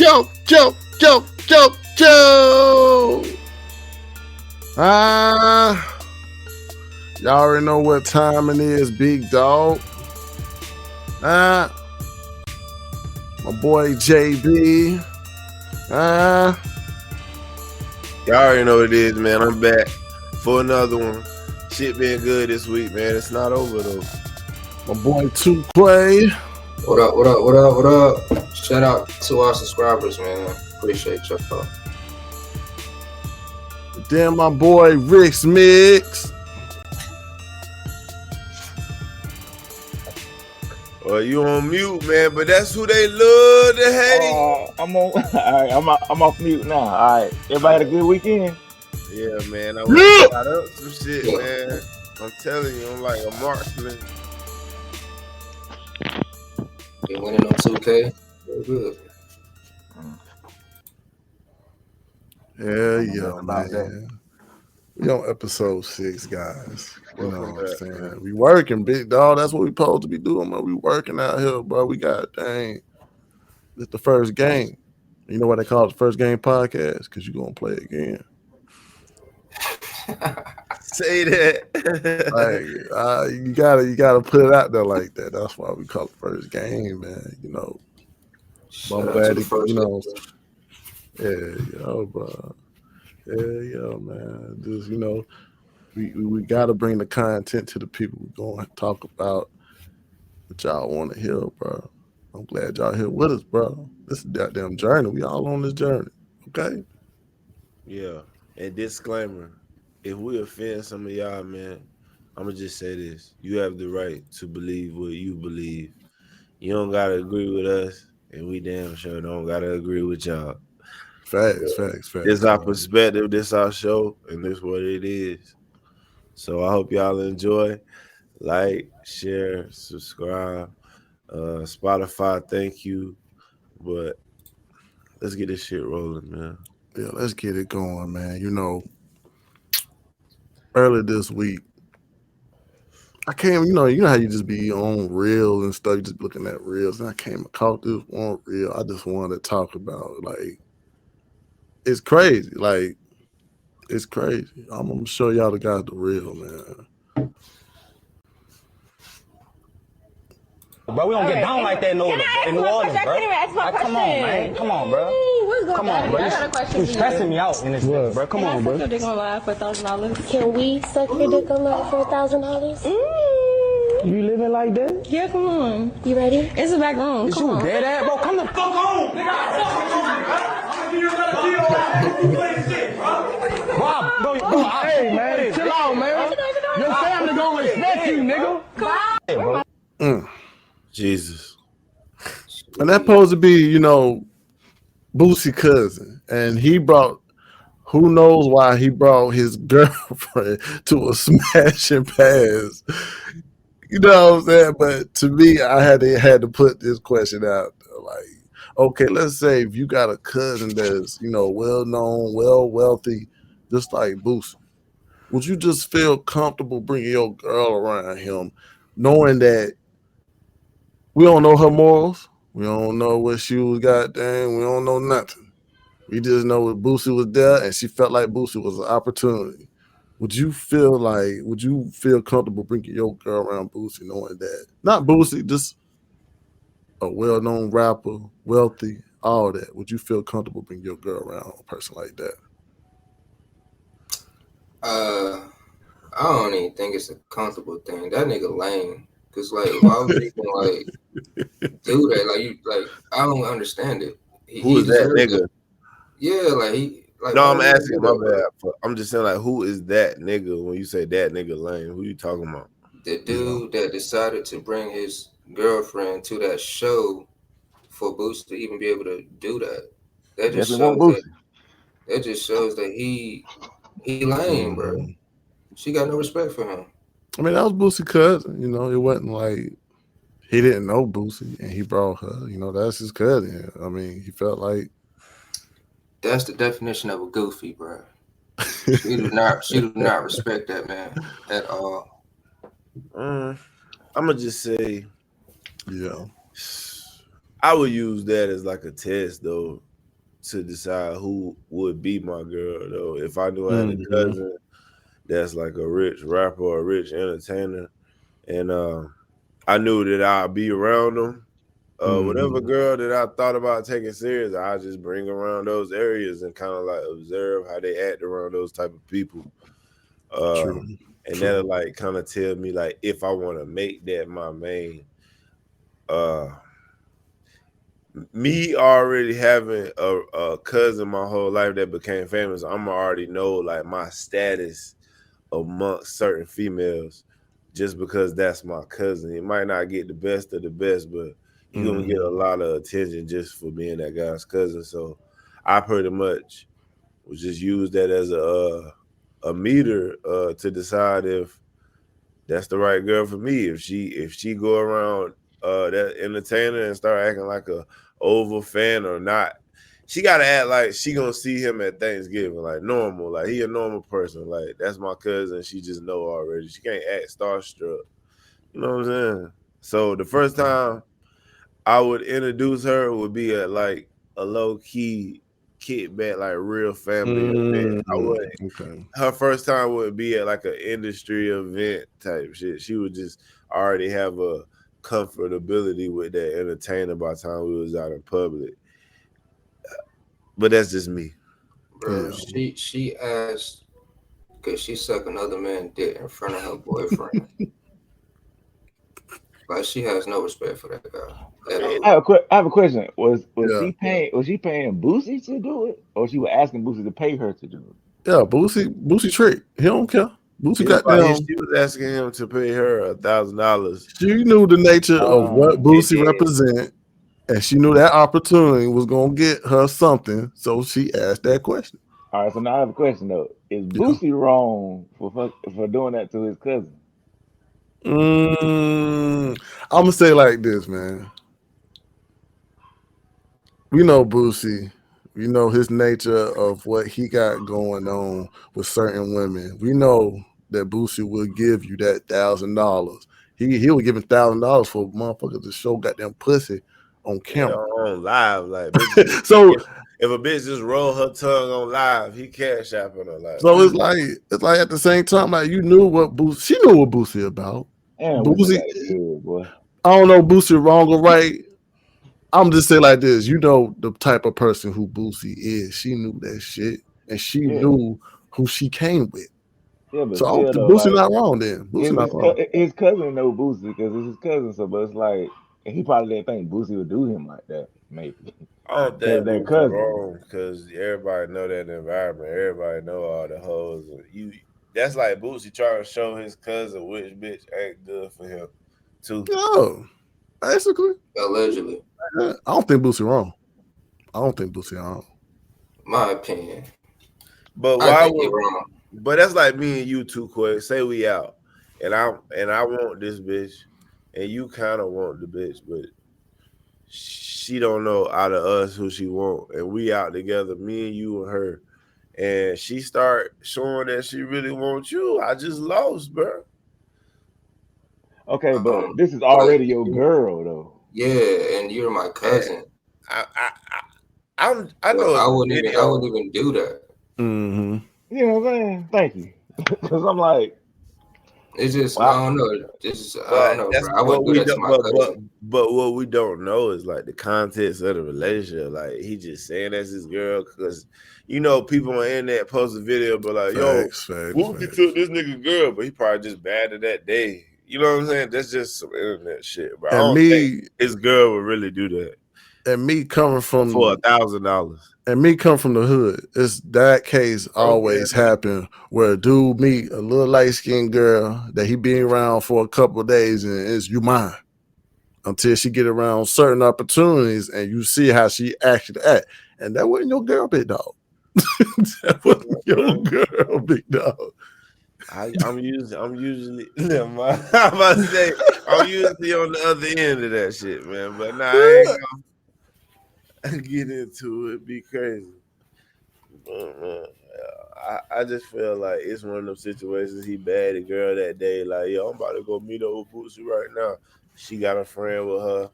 Joe. Y'all already know what time it is, big dog. My boy JB. Y'all already know what it is, man. I'm back for another one. Shit been good this week, man. It's not over though. My boy 2Quay. What up? Shout out to our subscribers, man. Appreciate y'all. Then my boy Rick's Mix. Well, you on mute, man, but that's who they love to hate. I'm on. All right, I'm off mute now. All right, everybody had a good weekend. Yeah, man. I went got up some shit, man. I'm telling you, I'm like a marksman. Been winning on 2K. Very good. Yeah, man. We on episode 6, guys. You know what I'm saying? We working, big dog. That's what we supposed to be doing, man. We working out here, bro. We got, it's the first game. You know why they call it the first game podcast? Because you're going to play again. Say that. Like, you gotta put it out there like that. That's why we call it first game, man. You know. I'm glad you know. Bro. Yeah, man. Just, you know, we gotta bring the content to the people we're going to talk about what y'all want to hear, bro. I'm glad y'all here with us, bro. This is a goddamn journey. We all on this journey. Okay? Yeah. And disclaimer. If we offend some of y'all, man, I'm going to just say this. You have the right to believe what you believe. You don't got to agree with us, and we damn sure don't got to agree with y'all. Facts. This our perspective, this our show, and this what it is. So I hope y'all enjoy. Like, share, subscribe. Spotify, thank you. But let's get this shit rolling, man. Yeah, let's get it going, man. You know, earlier this week, I came, you know how you just be on reels and stuff, you just looking at reels, and I came across this one reel I just wanted to talk about. Like, it's crazy. Like, it's crazy. I'm gonna show y'all the guys the reel, man. Bro, we don't get down like that in New Orleans, bro. Like, come on, man. Come on, bro. Come on, bro. You stressing me out in this bitch, bro. Come on, bro. Suck your dick on live for $1,000. Can we suck your dick on live for $1,000? You living like that? Yeah, come on. You ready? It's a back room. Is you dead ass, bro? Come the fuck home, nigga. I'm bro, hey, man, chill out, man. Your family gonna respect you, nigga. Hey, bro. Jesus. And that's supposed to be, you know, Boosie Cousin. And he brought, who knows why he brought his girlfriend to a smash and pass. You know what I'm saying? But to me, I had to put this question out there. Like, okay, let's say if you got a cousin that's, you know, well-known, wealthy, just like Boosie, would you just feel comfortable bringing your girl around him, knowing that we don't know her morals, we don't know what she was goddamn, we don't know nothing. We just know that Boosie was there and she felt like Boosie was an opportunity. Would you feel comfortable bringing your girl around Boosie, knowing that? Not Boosie, just a well-known rapper, wealthy, all that. Would you feel comfortable bringing your girl around a person like that? I don't even think it's a comfortable thing. That nigga lame. Cause like, why would you even like do that? Like, you like, I don't understand it. Who is that nigga? Yeah, like he. Like, no, I'm asking. My bad. I'm just saying, like, who is that nigga? When you say that nigga lame, who you talking about? The dude that decided to bring his girlfriend to that show for Boosie to even be able to do that. That just shows that he lame, bro. She got no respect for him. I mean, that was Boosie Cousin. You know, it wasn't like he didn't know Boosie and he brought her. You know, that's his cousin. I mean, he felt like. That's the definition of a goofy, bro. She do not respect that man at all. I'm gonna just say, yeah, I would use that as like a test, though. to decide who would be my girl though. If I knew I had a cousin that's like a rich rapper or a rich entertainer, and I knew that I'd be around them. Whatever girl that I thought about taking serious, I just bring around those areas and kind of like observe how they act around those type of people. And that'll like kind of tell me like if I want to make that my main. Me already having a cousin my whole life that became famous, I'm already know like my status amongst certain females just because that's my cousin. It might not get the best of the best, but you're gonna get a lot of attention just for being that guy's cousin. So I pretty much was just use that as a meter to decide if that's the right girl for me. If she go around that entertainer and start acting like a over fan or not, she gotta act like she gonna see him at Thanksgiving, like normal, like he a normal person. Like that's my cousin. She just know already. She can't act starstruck. You know what I'm saying? So the first time I would introduce her would be at like a low key kickback, like real family event. I would. Her first time would be at like an industry event type shit. She would just already have a comfortability with that entertainer by the time we was out in public. But that's just me. Bro, she asked because she sucked another man's dick in front of her boyfriend. Like she has no respect for that guy. I have a question. Was she paying Boosie to do it, or she was asking Boosie to pay her to do it? Yeah, Boosie trick. He don't care. Boosie got down. She was asking him to pay her $1,000. She knew the nature of what Boosie represent, and she knew that opportunity was gonna get her something, so she asked that question. All right, so now I have a question though: is Boosie wrong for doing that to his cousin? I'm gonna say like this, man. We know Boosie. We know his nature of what he got going on with certain women. We know that Boosie will give you that $1,000. He will give $1,000 for a motherfucker to show goddamn pussy on camera. On live, like so if a bitch just roll her tongue on live, he cash apping her like. So it's like at the same time, like you knew what Boosie, she knew what Boosie about. Boosie, boy. I don't know Boosie wrong or right. I'm just saying like this, you know the type of person who Boosie is. She knew that shit, and she knew who she came with. Yeah, but so Boosie not wrong then. Boosie not wrong. His cousin know Boosie because it's his cousin, so but it's like he probably didn't think Boosie would do him like that. Maybe. I don't think Boosie wrong because everybody know that environment. Everybody know all the hoes. That's like Boosie trying to show his cousin which bitch ain't good for him too. No, basically. Allegedly. I don't think Boosie wrong. I don't think Boosie wrong. My opinion. But why would wrong? But that's like me and you too, quick. Say we out, and I want this bitch, and you kind of want the bitch, but she don't know out of us who she want, and we out together, me and you and her, and she start showing that she really wants you. I just lost, bro. Okay, but this is already your girl, though. Yeah, and you're my cousin. I know. I wouldn't even do that. Mm-hmm. You know what I'm saying? Thank you. Because I'm like, it's just I don't know. I don't know. Bro. I wouldn't do that to my cousin. But what we don't know is like the context of the relationship. Like he just saying that's his girl because you know people on the internet post a video, but like, Wookie took this nigga girl, but he probably just bad at that day. You know what I'm saying? That's just some internet shit, bro. I don't think his girl would really do that. And me coming from for $1,000. And me come from the hood, it's that case always happen where a dude meet a little light-skinned girl that he been around for a couple of days and it's you mine. Until she get around certain opportunities and you see how she actually act. And that wasn't your girl, big dog. That wasn't your girl, big dog. I'm usually I'm about to say I'm usually on the other end of that shit, man. But nah, I ain't gonna get into it. Be crazy. I just feel like it's one of those situations. He bad the girl that day. Like, yo, I'm about to go meet up with Boosie right now. She got a friend with her.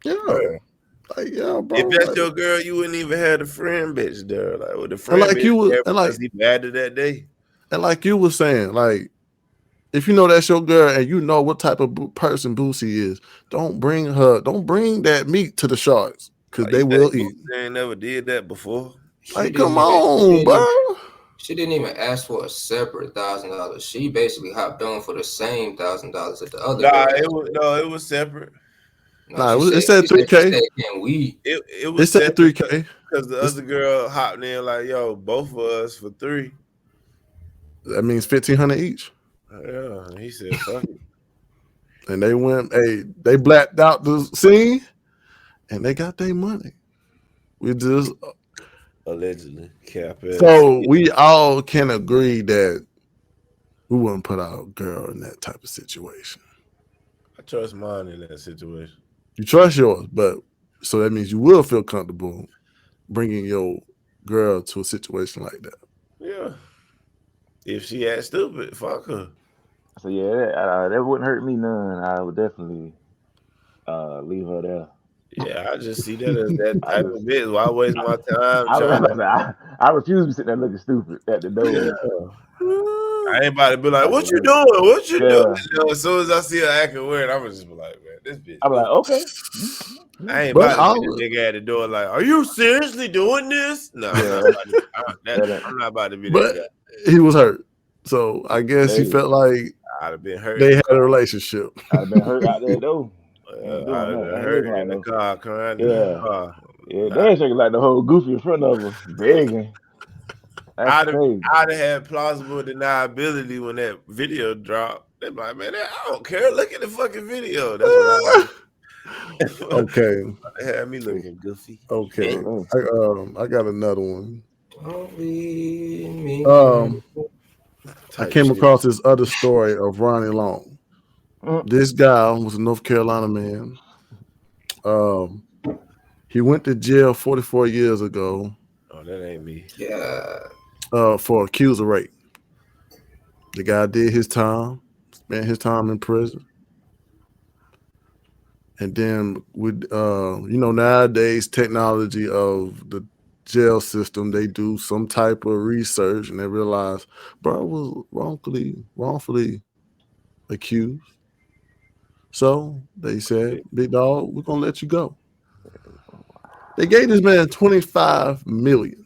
Yeah. Like, yeah, bro. If that's like, your girl, you wouldn't even have the friend bitch there. Like, with the and friend like bitch you was, there and because like, he mad at that day. and like you was saying, like, if you know that's your girl and you know what type of person Boosie is, don't bring that meat to the sharks because they You think will eat. Boosie ain't never did that before? Like, come on, bro. She didn't even ask for a separate $1,000. She basically hopped on for the same $1,000 that the other Nah, girl. it was separate. Nah, it said 3K. Can we? It It was said separate 3K. because the other girl hopped in like, yo, both of us for 3. That means 1,500 each. Yeah, he said, fuck it. And they went, they blacked out the scene and they got their money. We just Allegedly, cap ass. so we all can agree that we wouldn't put our girl in that type of situation. I trust mine in that situation. You trust yours, but so that means you will feel comfortable bringing your girl to a situation like that. Yeah. If she acts stupid, fuck her. So yeah, that wouldn't hurt me none. I would definitely leave her there. Yeah, I just see that as that type of bitch. Why waste my time trying to? I refuse to be sitting there looking stupid at the door. Yeah. I ain't about to be like, what you doing? What you doing? You know, as soon as I see her acting weird, I'm just be like, man, this bitch. I'm like, okay. I ain't about to be this nigga at the door like, are you seriously doing this? No, I'm not about to be that guy. He was hurt. So I guess he felt like I'd have been hurt. They had a relationship. I'd have been hurt out there though. I'd have been hurt in the car, crying in the car. Yeah, they're shaking like the whole goofy in front of her, begging. I'd have had plausible deniability when that video dropped. They're like, man, I don't care. Look at the fucking video. That's what I Okay. They had me looking goofy. Okay. I got another one. Don't leave me. I came across this other story of Ronnie Long. This guy was a North Carolina man. He went to jail 44 years ago. Oh, that ain't me. Yeah. For accused of rape. The guy did his time, spent his time in prison. And then with nowadays technology of the jail system, they do some type of research and they realize bro was wrongfully accused. So they said, big dog, we're gonna let you go. They gave this man $25 million.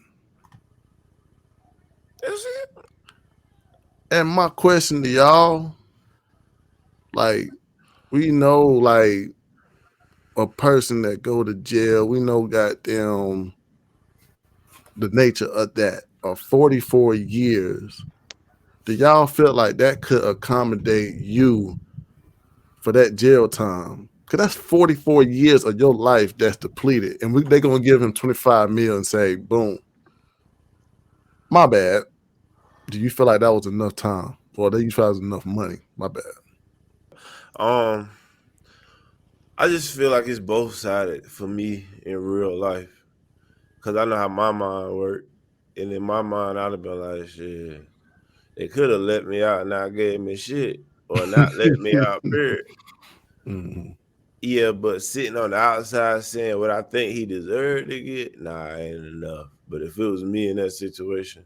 That's it. And my question to y'all, like, we know, like, a person that go to jail, we know goddamn the nature of that, of 44 years. Do y'all feel like that could accommodate you for that jail time? Because that's 44 years of your life that's depleted. And they're going to give him 25 million and say, boom, my bad. Do you feel like that was enough time? Or do you feel like it was enough money? My bad. I just feel like it's both sided for me in real life. Because I know how my mind works. And in my mind, I'd have been like, shit, they could have let me out and not gave me shit. Or not let me out, period. Mm-hmm. Yeah, but sitting on the outside saying what I think he deserved to get, nah, ain't enough. But if it was me in that situation,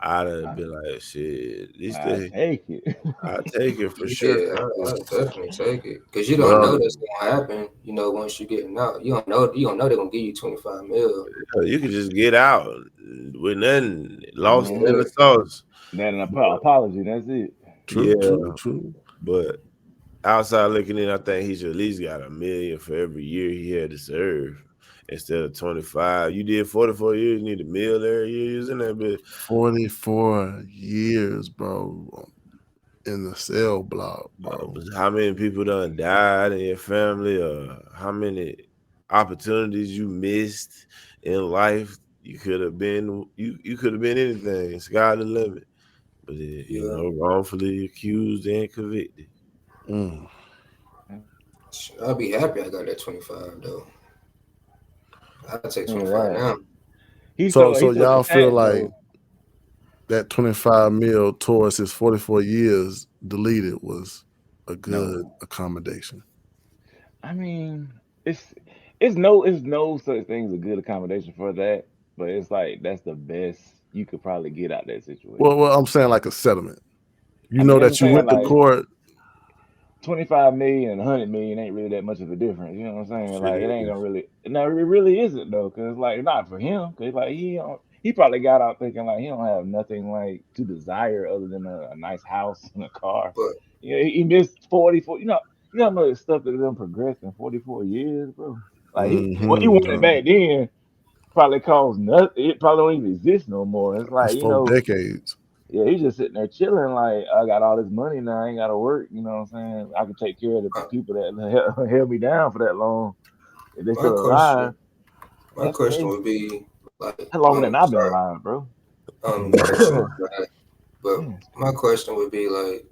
I'd have been like, shit, this thing. Take it. I'd take it for sure. Yeah, I'd definitely take it. Because you don't know that's gonna happen, once you're getting out. You don't know they're gonna give you 25 mil. You can just get out with nothing lost in the sauce. Then an apology, that's it. True. But outside looking in, I think he should at least got $1 million for every year he had to serve instead of 25. You did 44 years, you need $1 million every year using that bitch. 44 years, bro, in the cell block, bro. How many people done died in your family, or how many opportunities you missed in life? You could have been anything. Sky the limit. But wrongfully accused and convicted. I'll be happy I got that 25 though. I'll take 25 now. So y'all feel like that 25 mil towards his 44 years deleted was a good accommodation? I mean, it's it's no such thing as a good accommodation for that, but it's like that's the best you could probably get out that situation. Well, I'm saying like a settlement. You I know mean, I'm that you saying went to like court. 25 million and 100 million ain't really that much of a difference. You know what I'm saying? Shit Like it ain't is. gonna really. No, it really isn't though, cause like not for him, cause like he probably got out thinking like he don't have nothing like to desire other than a nice house and a car. But Yeah, he missed 44. You don't know the stuff that done progressed in 44 years, bro. Like what he wanted back then probably cost nothing. It probably don't even exist no more. It's It's like, 4 decades. yeah, he's just sitting there chilling. Like I got all this money now, I ain't got to work. You know what I'm saying? I can take care of the my, people that held me down for that long. If they my still question, alive, my that's question crazy. would be like, That's longer than I've been sorry, alive, bro. not sure for that, but Yeah. my question would be like,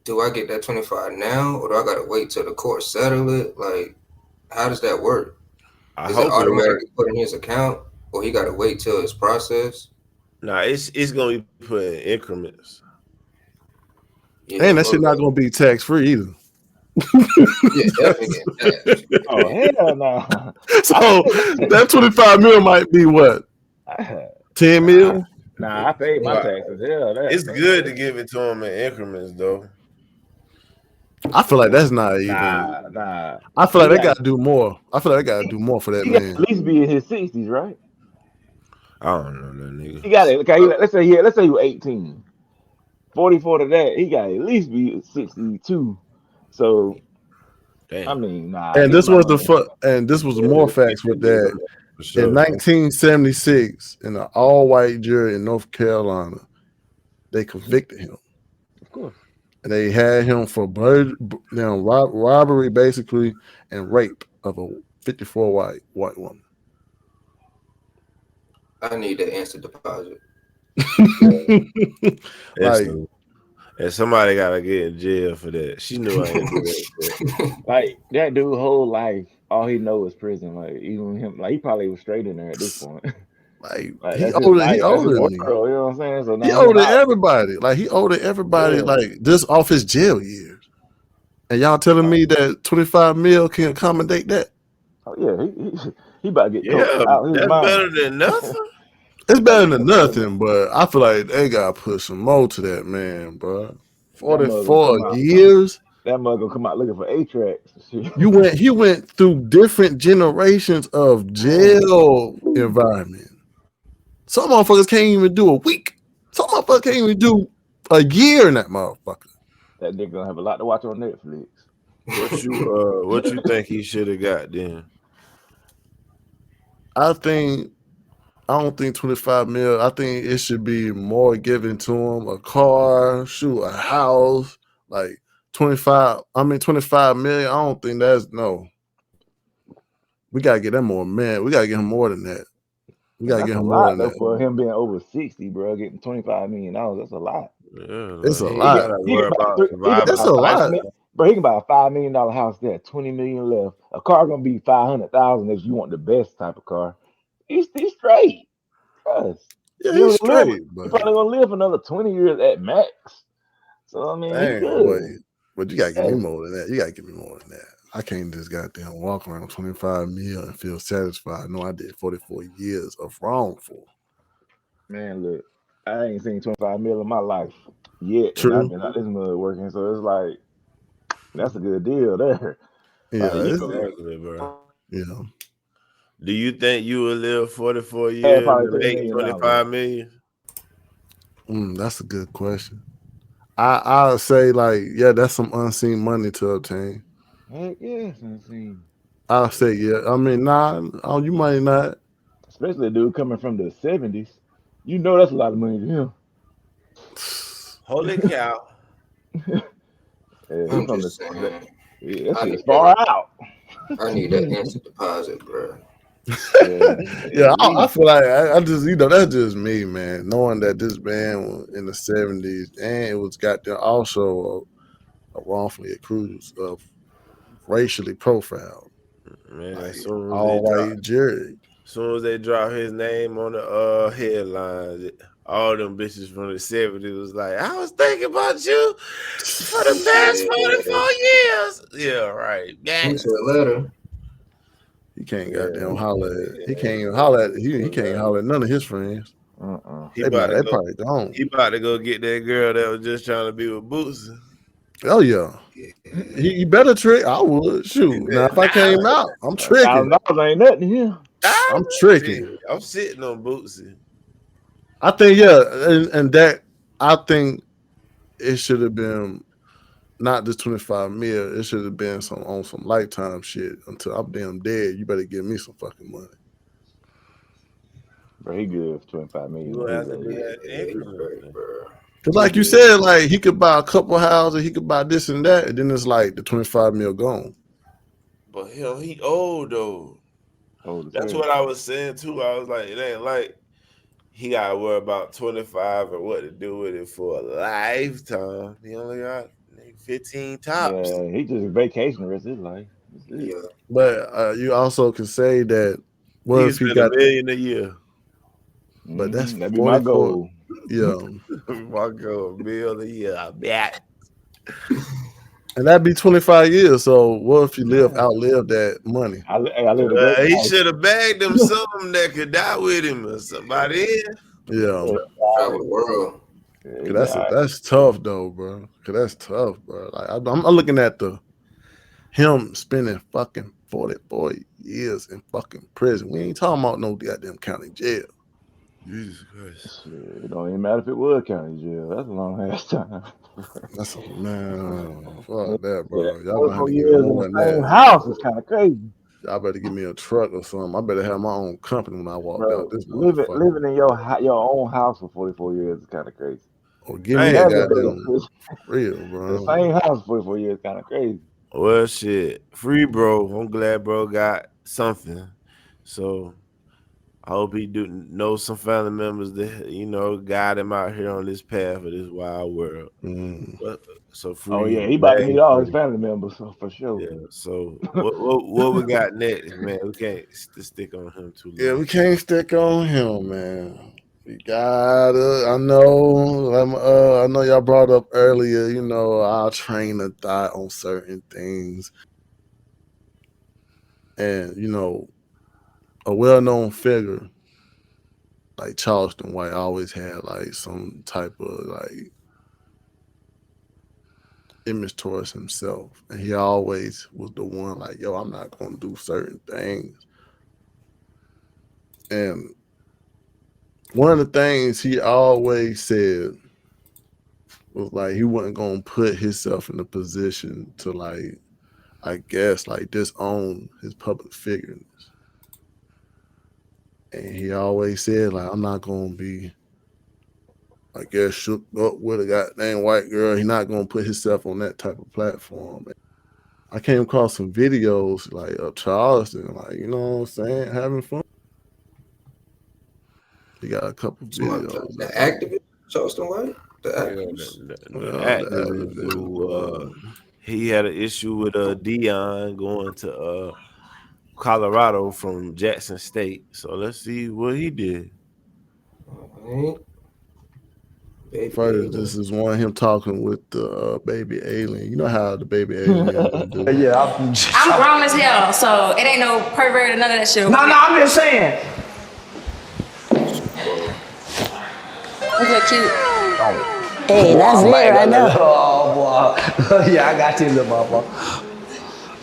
do I get that 25 now, or do I gotta wait till the court settle it? Like, how does that work? I Is it hope it works. automatically put in his account, or he gotta wait till it's processed? Nah, it's gonna be put in increments. Yeah, And that shit most not gonna be tax free either. yeah, definitely getting taxed. Oh hell no! So I that 25 mil might be what? 10 mil? I paid my But taxes. Hell, it's good to give it to him in increments, though. I feel like that's not even. nah. I feel He like they got gotta do more. I feel like they gotta do more for that he got at man. least be in his 60s, right? I don't know that nigga. He got it. Okay, let's say you 18. 44 to that, he got at least be 62. So I Damn. mean, nah, And get this my was money. and this was Yeah, more get facts with that nigga that. for In sure. 1976, in an all-white jury in North Carolina, they convicted him. Of course. And they had him for robbery, basically, and rape of a 54 white woman. I need that instant deposit. Like, And somebody gotta get in jail for that. She knew I ain't do that. Like that dude whole life, all he know is prison. Like even him, like he probably was straight in there at this point. like Like he that's his older, he life, that's his older world. than me. You know what I'm saying? So He now he owed out. everybody. Like he owed everybody, Yeah. like just off his jail years. And y'all telling me that 25 mil can accommodate that? Oh yeah, he about to get Yeah, coached out his that's mind. better than nothing. It's better than nothing, but I feel like they gotta put some more to that man, bro. That mother gonna 44 come out. years. That mother gonna come out looking for A-tracks. He went through different generations of jail environment. Some motherfuckers can't even do a week. Some motherfuckers can't even do a year in that motherfucker. That nigga gonna have a lot to watch on Netflix. What you think he should have got then? I don't think 25 mil. I think it should be more given to him. A car, a house, like 25 million. I don't think that's no. We gotta get him more, man. We gotta get him more than that. We gotta That's get a him more lot than though that. for him being over 60, bro. Getting $25 million. That's a lot. Yeah, It's a he lot. gotta worry about surviving. That's a lot. Bro, he can buy a $5 million house there, 20 million left. A car gonna be 500,000 if you want the best type of car. He's straight. Yes. Yeah, he's straight, He's probably gonna live another 20 years at max. So I mean, he's good. But you gotta give me more than that. You gotta give me more than that. I can't just goddamn walk around 25 mil and feel satisfied. No, I did 44 years of wrongful. Man, look, I ain't seen 25 mil in my life yet. True. And I've been out this mud working, so it's like that's a good deal there. Yeah, like, exactly, bro. Yeah. Do you think you will live 44 years and make 25 million? That's a good question. I'll say like, yeah, that's some unseen money to obtain. Heck yeah, unseen. I'll say yeah. I mean, you might not. Especially a dude coming from the 70s. You know that's a lot of money to him. Holy cow. I'm just saying. Yeah, that shit's far out. I need that instant deposit, bro. Yeah, I feel like I just, that's just me, man. Knowing that this band was in the 70s and it was goddamn also a wrongfully accused of racially profiled. Man, like, as soon all white jury. As soon as they drop his name on the headlines, all them bitches from the 70s was like, I was thinking about you for the past 44 years. Yeah, right. Sent a letter. He can't goddamn holler at. He can't even holler at. He can't holler at none of his friends. He They about probably don't. He about to go get that girl that was just trying to be with Boosie. Oh yeah. He better trick. I would shoot. Now if I came out, I'm tricking. $1,000 ain't nothing here. I'm tricking. I'm sitting on Boosie. I think and that I think it should have been not just 25 mil. It should have been on some lifetime shit until I'm damn dead. You better give me some fucking money. Bro, he good for 25 million. Cause like you said, like he could buy a couple houses, he could buy this and that, and then it's like the 25 mil gone. But hell, he old though. That's what I was saying too. I was like, it ain't like he gotta worry about 25 or what to do with it for a lifetime. He only got 15 tops. Yeah, he just vacation the rest of his life. Yeah. But you also can say that what if he got $1 million a year? But that's that'd be my goal. Yeah. My goal, $1 million a year. I bet. And that'd be 25 years. So what if you outlive that money? He should have bagged him something that could die with him or somebody. Yeah. Travel the world. That's tough though, bro. Cause that's tough, bro. Like I'm looking at him spending fucking 44 years in fucking prison. We ain't talking about no goddamn county jail. Jesus Christ. It don't even matter if it was county jail. That's a long ass time. That's man. Fuck that, bro. Yeah, Y'all gonna have to give me more than same that. house is kind of crazy. Y'all better give me a truck or something. I better have my own company when I walk out. This living in your own house for 44 years is kind of crazy. Or give me a goddamn real, bro. The same house for 44 years kind of crazy. Well, shit. Free bro. I'm glad bro got something. So I hope he do know some family members that guide him out here on this path of this wild world. But, so free. Oh yeah, he about to meet all his family members for sure. Yeah. So what we got next, man? We can't stick on him too long. Yeah, we can't stick on him, man. We gotta. I know y'all brought up earlier. I'll train of thought on certain things, and a well-known figure like Charleston White always had like some type of like image towards himself, and he always was the one like, yo, I'm not gonna do certain things. And one of the things he always said was like he wasn't gonna put himself in a position to like, I guess, like disown his public figureness. And he always said, like, I'm not going to be, I guess, shook up with a goddamn white girl. He's not going to put himself on that type of platform. I came across some videos, like, of Charleston, like, you know what I'm saying, having fun. He got a couple videos. The activist, Charleston White? The activist. He had an issue with Dion going to Colorado from Jackson State. So let's see what he did. First, this is one of him talking with the baby alien. You know how the baby alien do. Yeah, I'm grown as hell, so it ain't no pervert or none of that shit. No, I'm just saying. Look at cute. Hey, that's it right now. Oh boy. Yeah, I got you, little mama.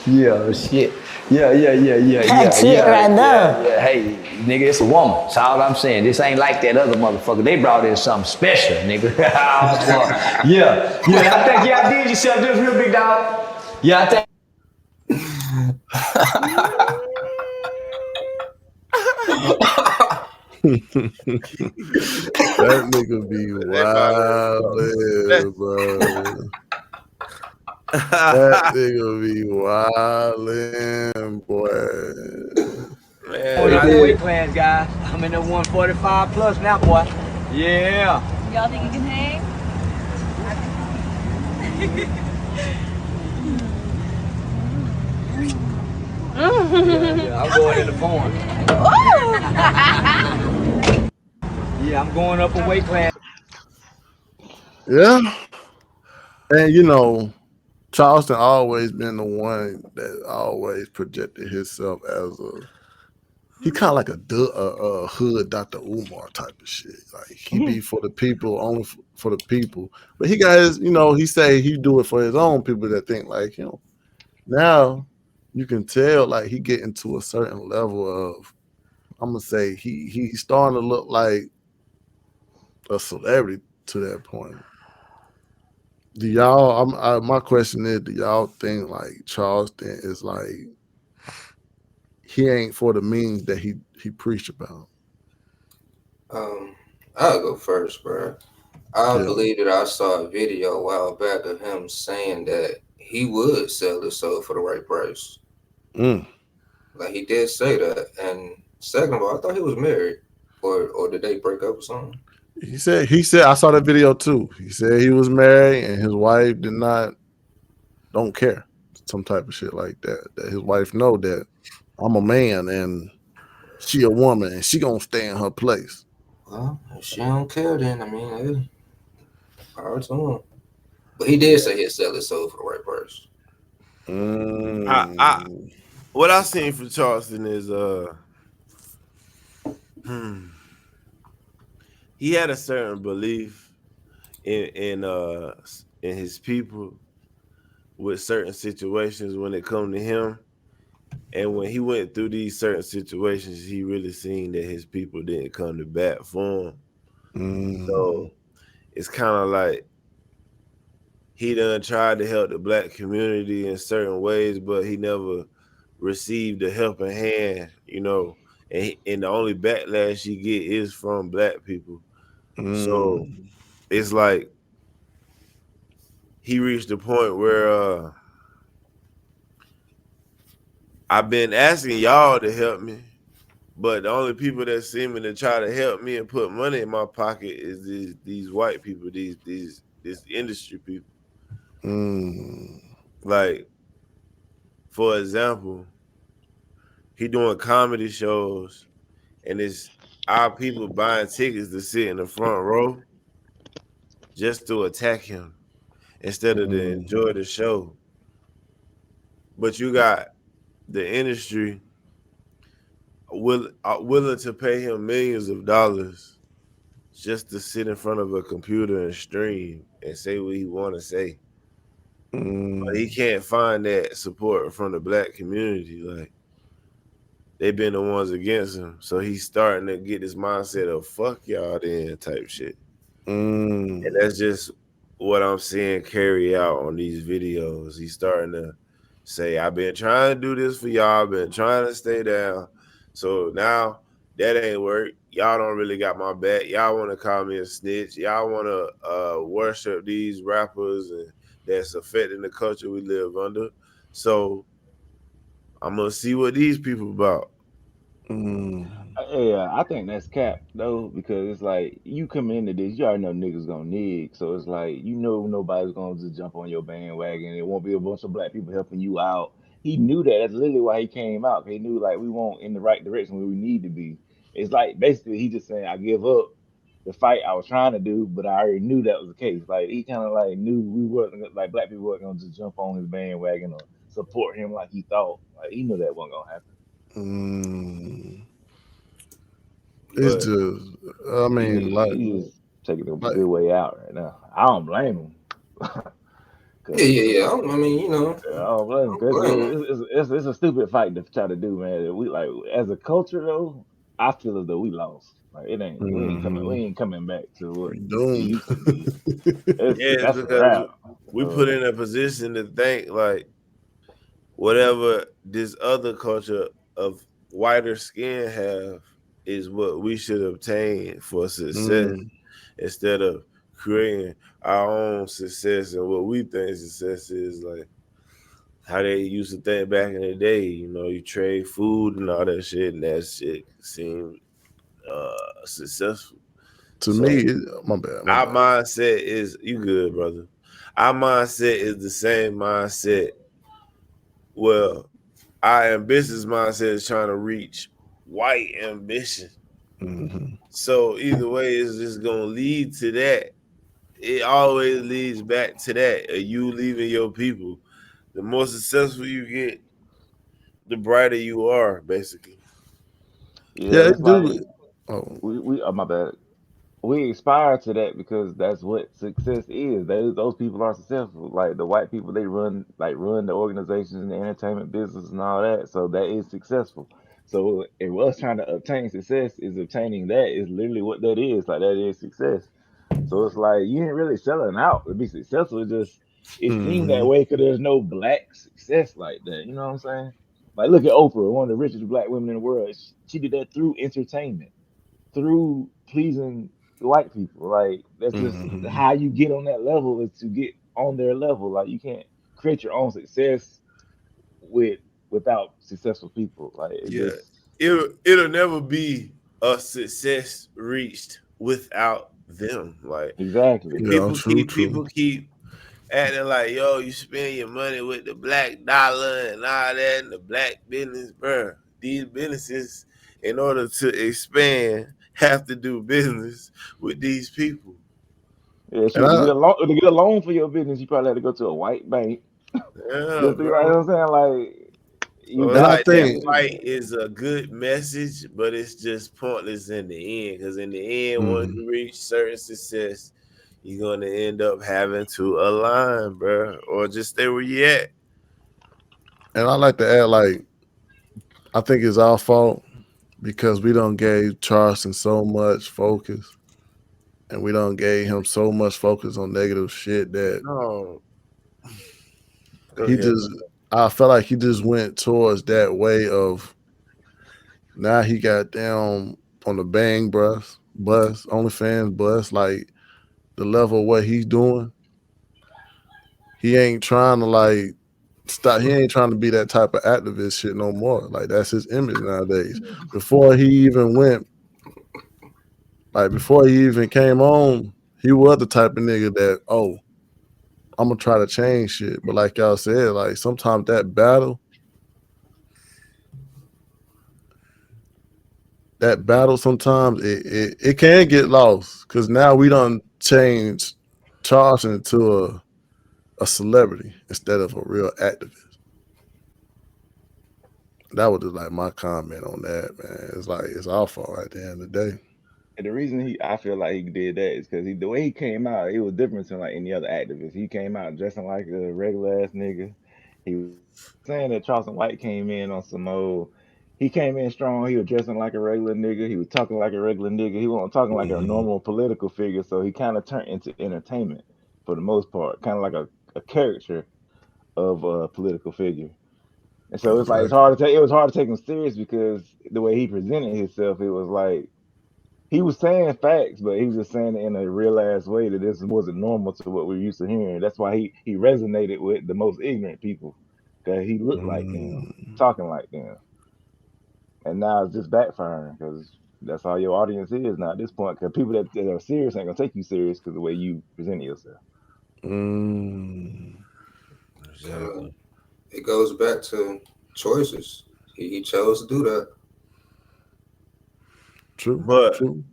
Yeah, shit. Yeah. That's it right now. Yeah. Hey, nigga, it's a woman. That's all I'm saying. This ain't like that other motherfucker. They brought in something special, nigga. Oh, yeah. I think y'all did yourself this real big dog. Yeah, I think. That nigga be wild, bro. That nigga be wildin', boy. Man, weight class, guys. I'm in the 145 plus now, boy. Yeah. Y'all think you can hang? Yeah, I'm going in the porn. Yeah, I'm going up a weight class. Yeah. And Charleston always been the one that always projected himself as he kind of like a hood Dr. Umar type of shit. Like he be for the people, only for the people. But he got his, he say he do it for his own people that think like him. Now you can tell like he getting to a certain level of, I'm gonna say he's starting to look like a celebrity to that point. Do y'all? My question is, do y'all think like Charleston is like he ain't for the means that he preached about? I'll go first, bro. I believe that I saw a video a while back of him saying that he would sell his soul for the right price. Like he did say that. And second of all, I thought he was married, or did they break up or something? He said I saw that video too. He said he was married and his wife don't care. Some type of shit like that. That his wife know that I'm a man and she a woman and she gonna stay in her place. Well, if she don't care, then I mean, power to him. But he did say he'd sell his soul for the right price. What I seen from Charleston is he had a certain belief in his people with certain situations when it come to him. And when he went through these certain situations, he really seen that his people didn't come to bat for him. So it's kind of like he done tried to help the black community in certain ways, but he never received a helping hand, and the only backlash he get is from black people. So it's like he reached a point where I've been asking y'all to help me, but the only people that seem to try to help me and put money in my pocket is these white people, this industry people. Like, for example, he doing comedy shows, and it's our people buying tickets to sit in the front row just to attack him instead of to enjoy the show. But you got the industry willing to pay him millions of dollars just to sit in front of a computer and stream and say what he want to say. But he can't find that support from the black community. Like, they've been the ones against him. So he's starting to get this mindset of fuck y'all then type shit. And that's just what I'm seeing carry out on these videos. He's starting to say, I've been trying to do this for y'all. I've been trying to stay down. So now that ain't work. Y'all don't really got my back. Y'all want to call me a snitch. Y'all want to worship these rappers and that's affecting the culture we live under. So I'm going to see what these people about. Yeah, I think that's cap though, because it's like you come into this, you already know niggas gonna nig. So it's like nobody's gonna just jump on your bandwagon. It won't be a bunch of black people helping you out. He knew that. That's literally why he came out. He knew like we won't in the right direction where we need to be. It's like basically he just saying I give up the fight I was trying to do, but I already knew that was the case. Like he kind of like knew we wasn't like black people weren't gonna just jump on his bandwagon or support him like he thought. Like he knew that wasn't gonna happen. It's just, I mean, he's taking a good way out right now. I don't blame him. Yeah. I mean, I don't blame him. It's a stupid fight to try to do, man. We like as a culture though. I feel as though we lost. Like it ain't. We ain't coming back to what it used to be. It's because we put in a position to think like whatever this other culture of whiter skin have is what we should obtain for success instead of creating our own success and what we think success is, like how they used to think back in the day. You trade food and all that shit, and that shit seemed successful. To me, my bad. Our mindset is, you good, brother. Our mindset is the same mindset. Well, our ambitious mindset is trying to reach white ambition. So either way, it's just gonna lead to that. It always leads back to that. You leaving your people the more successful you get, the brighter you are, basically. Yeah, Yeah, it's it do. like Oh, we oh my bad. We aspire to that because that's what success is. Those people are successful. Like the white people, they run the organizations and the entertainment business and all that. So that is successful. So if us trying to obtain success is obtaining that is literally what that is. Like that is success. So it's like you ain't really selling out to be successful. It seemed that mm-hmm, way because there's no black success like that. You know what I'm saying? Like look at Oprah, one of the richest black women in the world. She did that through entertainment, through pleasing white people. Like that's just mm-hmm. how you get on that level is to get on their level. Like you can't create your own success with without successful people. Like it Yeah, just it'll never be a success reached without them. Like exactly. Yeah, true, people true. keep acting like, yo, you spend your money with the black dollar and all that and the black business, bro. These businesses, in order to expand, have to do business with these people. Yeah, And shoot, to get a loan for your business, you probably have to go to a white bank. Yeah, Just to, right, you bro. know what I'm saying? Like you So it's and I got like to that think, do fight that. is a good message, but it's just pointless in the end. Because in the end, once mm, you reach certain success, you're gonna end up having to align, bro, or just stay where you at. and I like to add, like, I think it's our fault because we don't gave Charleston so much focus, and we don't gave him so much focus on negative shit that No, go he ahead. just. I felt like he just went towards that way of now he got down on the bang bus, OnlyFans bus, like the level of what he's doing. He ain't trying to like stop. He ain't trying to be that type of activist shit no more. Like that's his image nowadays. Before he even went, like before he even came on, he was the type of nigga that I'm gonna try to change shit. But like y'all said, like sometimes that battle sometimes it can get lost because now we done changed Charleston into a celebrity instead of a real activist. That was just like my comment on that, man. It's like it's our fault at the end of the day. And the reason I feel like he did that is because the way he came out, it was different than like any other activist. He came out dressing like a regular ass nigga. He was saying that Charleston White came in on some old. He came in strong. He was dressing like a regular nigga. He was talking like a regular nigga. He wasn't talking like a Mm-hmm. normal political figure. So he kind of turned into entertainment for the most part, kind of like a caricature of a political figure. And so it's like it's Exactly. hard to take. It was hard to take him serious because the way he presented himself, it was like he was saying facts, but he was just saying it in a real ass way that this wasn't normal to what we're used to hearing. That's why he resonated with the most ignorant people because he looked like them, Mm, talking like them, and now it's just backfiring because that's all your audience is now at this point. Because people that are serious ain't gonna take you serious because the way you present yourself. mm. Uh, Exactly. it goes back to choices. He chose to do that. True, But true.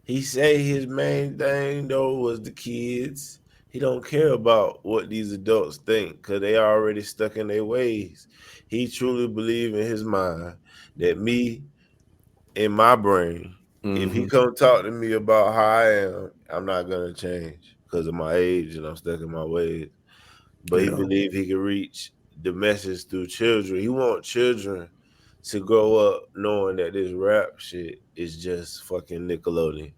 he say his main thing though was the kids. He don't care about what these adults think because they already stuck in their ways. He truly believe in his mind that me in my brain, if he Mm-hmm. come talk to me about how I am, I'm not gonna change because of my age and I'm stuck in my ways. But he Yeah. believe he can reach the message through children. He want children to grow up knowing that this rap shit is just fucking Nickelodeon.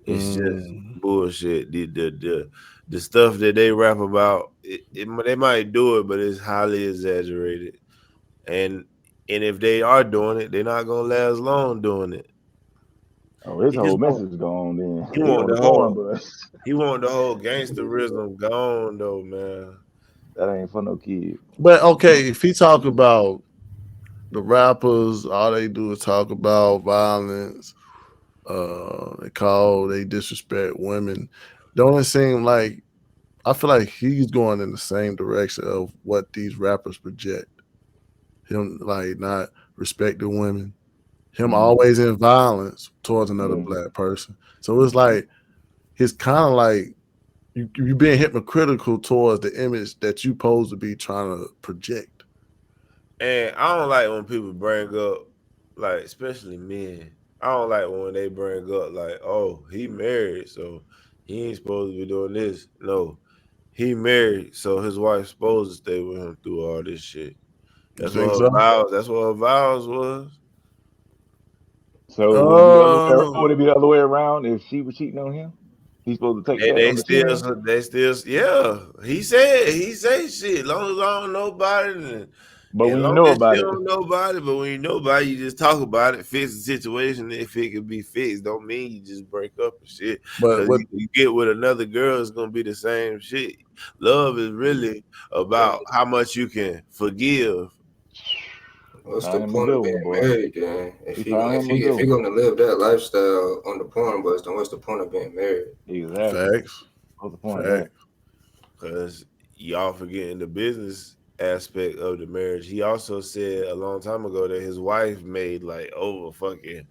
It's just Mm. bullshit. The stuff that they rap about, they might do it, but it's highly exaggerated. And if they are doing it, they're not gonna last long doing it. Oh, his He just whole want message gone. Then he he want on the the corn, whole but he want the whole gangsterism gone though, man. that ain't for no kid. But okay, if he talk about the rappers, all they do is talk about violence. They disrespect women. Don't it seem like I feel like he's going in the same direction of what these rappers project? Him like not respecting women, him Mm, always in violence towards another yeah. black person. So it's like he's kind of like you being hypocritical towards the image that you supposed to be trying to project. And I don't like when people bring up, like, especially men. I don't like when they bring up, like, oh, he married, so he ain't supposed to be doing this. No, he married, so his wife's supposed to stay with him through all this shit. You That's think what so? her vows was. So would it be the other way, would it be the other way around if she was cheating on him? He's supposed to take that on the chin. They still, yeah. He say shit. Long as I don't know about it, and But when you long know as about you it, don't know about it, but when you know about it, you just talk about it, fix the situation. If it can be fixed, don't mean you just break up and shit. But Because you get with another girl, it's gonna be the same shit. Love is really about how much you can forgive. What's the find him a point of good being one, boy. married then? He found him a If good you're one. gonna live that lifestyle on the porn bus, then what's the point of being married? Exactly. facts. What's the point of that? Because y'all forgetting the business aspect of the marriage. He also said a long time ago that his wife made like over fucking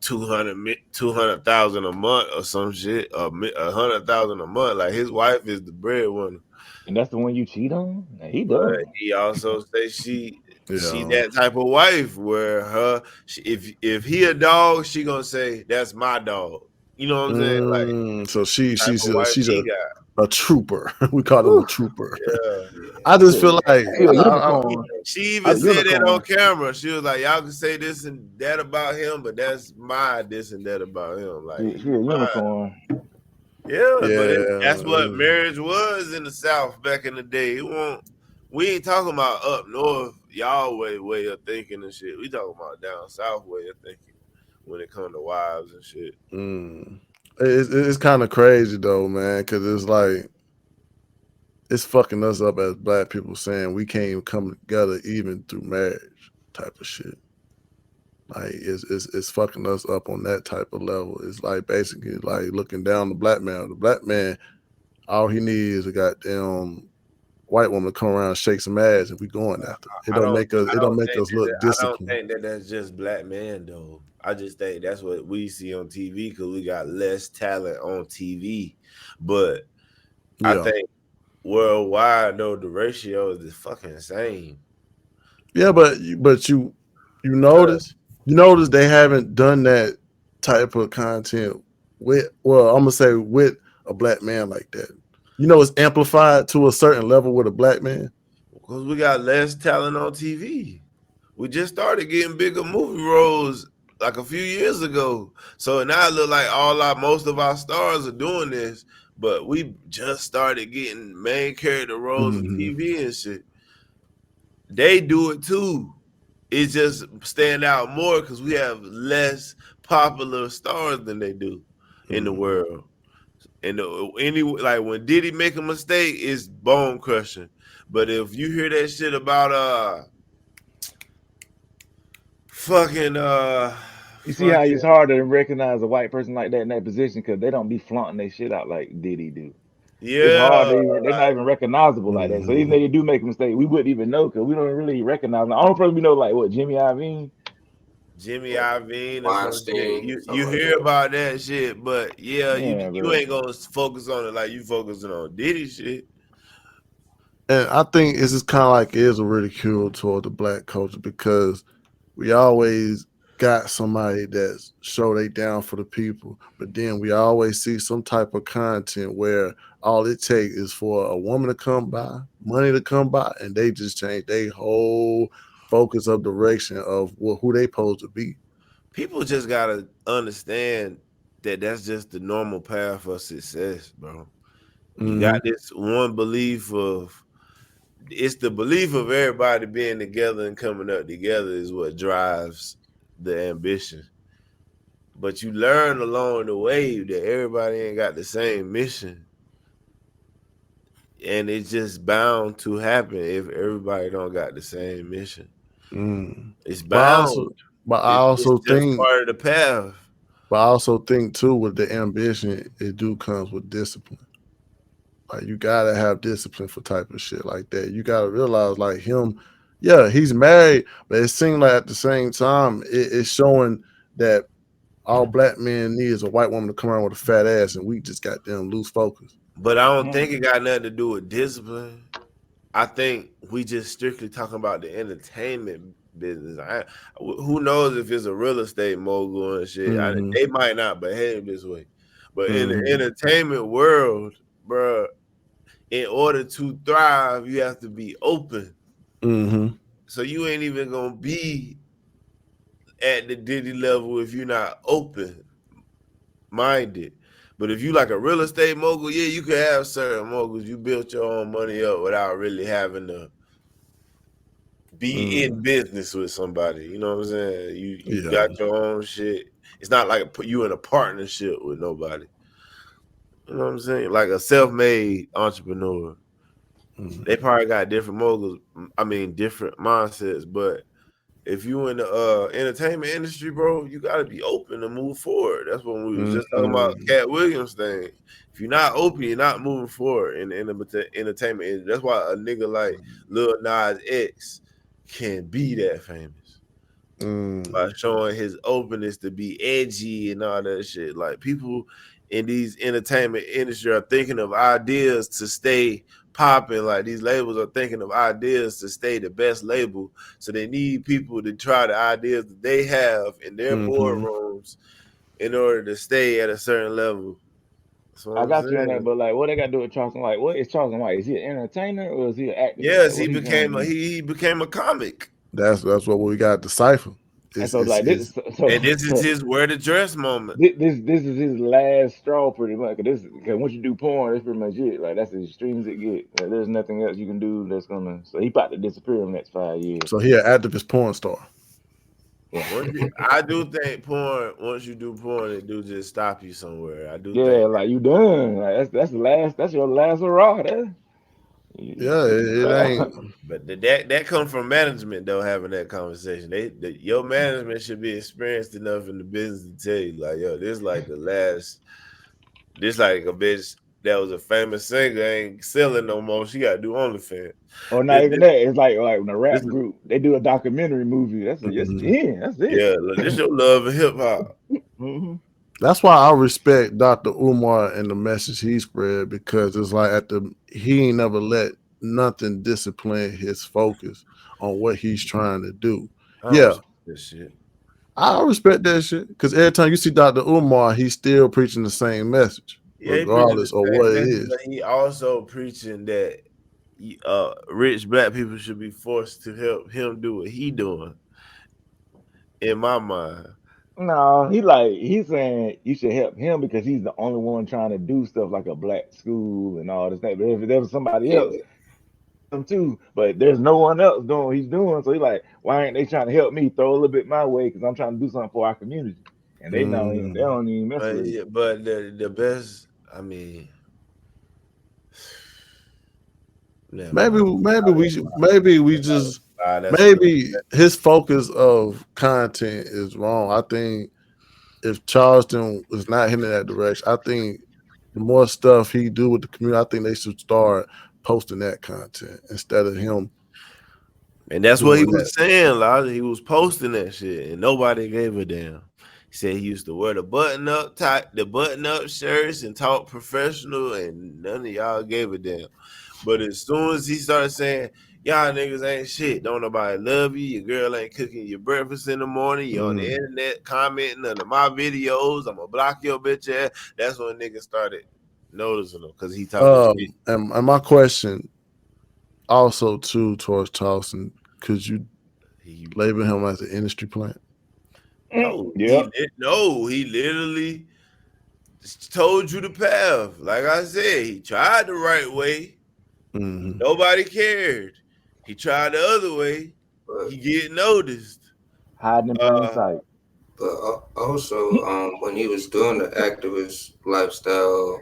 200,000 a month or some shit, 100,000 a month. Like his wife is the breadwinner. And that's the one you cheat on? Nah, he But done. he also say she Yeah. that type of wife where if he a dog, she gonna say that's my dog. You know what I'm saying? Like So she's type of wife he got. a trooper. We call them a trooper. Yeah. I just feel like He a unicorn. She even A said that unicorn. on camera. She was like, "Y'all can say this and that about him, but that's my this and that about him." Like, She a unicorn. yeah, but Yeah. that's what marriage was in the South back in the day. We ain't talking about up north, y'all way of thinking and shit. We talking about down south way of thinking when it comes to wives and shit. It's kind of crazy though, man, because it's like it's fucking us up as black people saying we can't even come together even through marriage type of shit. Like it's fucking us up on that type of level. It's like basically like looking down the black man. The black man, all he needs is a goddamn white woman to come around and shake some ass and we going after. It don't make us look I don't disciplined. think that that's just black man though. I just think that's what we see on TV because we got less talent on TV. But I think worldwide though the ratio is the fucking same. Yeah, but you notice they haven't done that type of content with I'm gonna say with a black man like that. You know, it's amplified to a certain level with a black man. Because we got less talent on TV. We just started getting bigger movie roles like a few years ago. So now it look like most of our stars are doing this, but we just started getting main character roles on TV and shit. They do it too. It's just stand out more because we have less popular stars than they do in the world. And like when Diddy make a mistake, it's bone crushing. But if you hear that shit about you see how it's harder to recognize a white person like that in that position because they don't be flaunting their shit out like Diddy do. Yeah, it's hard. They're not even recognizable like that. So even if they do make a mistake, we wouldn't even know because we don't really recognize them. The only person we know, like what, Jimmy Iovine or something. You hear about that shit, but you ain't gonna focus on it like you focusing on Diddy shit. And I think it's just kind of like it is a ridicule toward the black culture because we always got somebody that's show they down for the people, but then we always see some type of content where all it takes is for a woman to come by, money to come by, and they just change their whole focus of direction of who they supposed to be. People just gotta understand that that's just the normal path of success, bro. You got this one belief of it's the belief of everybody being together and coming up together is what drives the ambition. But you learn along the way that everybody ain't got the same mission. And it's just bound to happen if everybody don't got the same mission. It's bound. But I also think part of the path. But I also think too with the ambition, it comes with discipline. Like you gotta have discipline for type of shit like that. You gotta realize like him, yeah, he's married, but it seems like at the same time it's showing that all black men need is a white woman to come around with a fat ass, and we just got them loose focus. But I don't think it got nothing to do with discipline. I think we just strictly talking about the entertainment business. Who knows if it's a real estate mogul and shit? Mm-hmm. They might not behave this way, but in Mm-hmm. the entertainment world, bro, in order to thrive, you have to be open. Mm-hmm. So you ain't even gonna be at the Diddy level if you're not open minded. But if you like a real estate mogul, yeah, you can have certain moguls. You built your own money up without really having to be in business with somebody. You know what I'm saying? You got your own shit. It's not like put you in a partnership with nobody. You know what I'm saying? Like a self-made entrepreneur. They probably got different moguls. I mean, different mindsets. But if you in the entertainment industry, bro, you got to be open to move forward. That's what we was just talking about Cat Williams thing. If you're not open, you're not moving forward in the entertainment industry. That's why a nigga like Lil Nas X can be that famous by showing his openness to be edgy and all that shit. Like people in these entertainment industry are thinking of ideas to stay popping. Like these labels are thinking of ideas to stay the best label, so they need people to try the ideas that they have in their boardrooms in order to stay at a certain level. I got you on that, but like, what they got to do with Charleston White? What is Charleston White? Is he an entertainer or is he an activist? Yes, like, he became a comic. That's what we got to decipher. And so like this, and this is his wear the dress moment. This is his last straw, pretty much. Cause once you do porn, that's pretty much it. Like that's as extreme as it get. Like, there's nothing else you can do that's gonna. So he about to disappear in the next 5 years. So he an activist porn star. Yeah. I do think porn. Once you do porn, it do just stop you somewhere. I do. Yeah, think like you done. Like that's the last. That's your last hurrah. Yeah, it ain't. But that comes from management though. Having that conversation, your management should be experienced enough in the business to tell you, like, yo, this like the last. This like a bitch that was a famous singer ain't selling no more. She got to do OnlyFans. Or not even that. It's like when a rap group they do a documentary movie. That's That's it. Yeah, this your love of hip hop. That's why I respect Dr. Umar and the message he spread, because it's like he ain't never let nothing discipline his focus on what he's trying to do. I respect that shit, because every time you see Dr. Umar, he's still preaching the same message, regardless of what it is. He also preaching that rich black people should be forced to help him do what he doing. In my mind. No, he's saying you should help him because he's the only one trying to do stuff like a black school and all this thing. But if there was somebody else, him too, but there's no one else doing what he's doing. So he's like, why ain't they trying to help me throw a little bit my way? Because I'm trying to do something for our community, and they don't even mess with it. But the best, I mean, maybe his focus of content is wrong. I think if Charleston was not heading in that direction, I think the more stuff he do with the community, I think they should start posting that content instead of him. And that's what he was saying, Lodge. He was posting that shit, and nobody gave a damn. He said he used to wear the button-up shirts and talk professional, and none of y'all gave a damn. But as soon as he started saying, y'all niggas ain't shit, don't nobody love you, your girl ain't cooking your breakfast in the morning, you on the internet commenting under my videos, I'm gonna block your bitch ass, that's when niggas started noticing him, because he talking shit. And my question also too towards Charleston, could you label him as an industry plant? No, he literally told you the path. Like I said, he tried the right way. Nobody cared. He tried the other way. He get noticed. Hiding in plain sight. But also, when he was doing the activist lifestyle,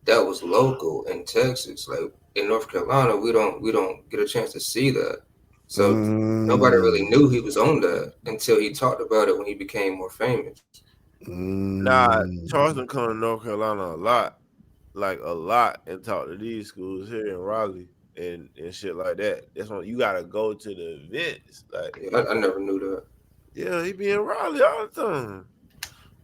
that was local in Texas. Like in North Carolina, we don't get a chance to see that. So nobody really knew he was on that until he talked about it when he became more famous. Nah, Charleston come to North Carolina a lot, and talk to these schools here in Raleigh and shit like that. That's when you gotta go to the events. Like I never knew that. Yeah, he be in Raleigh all the time.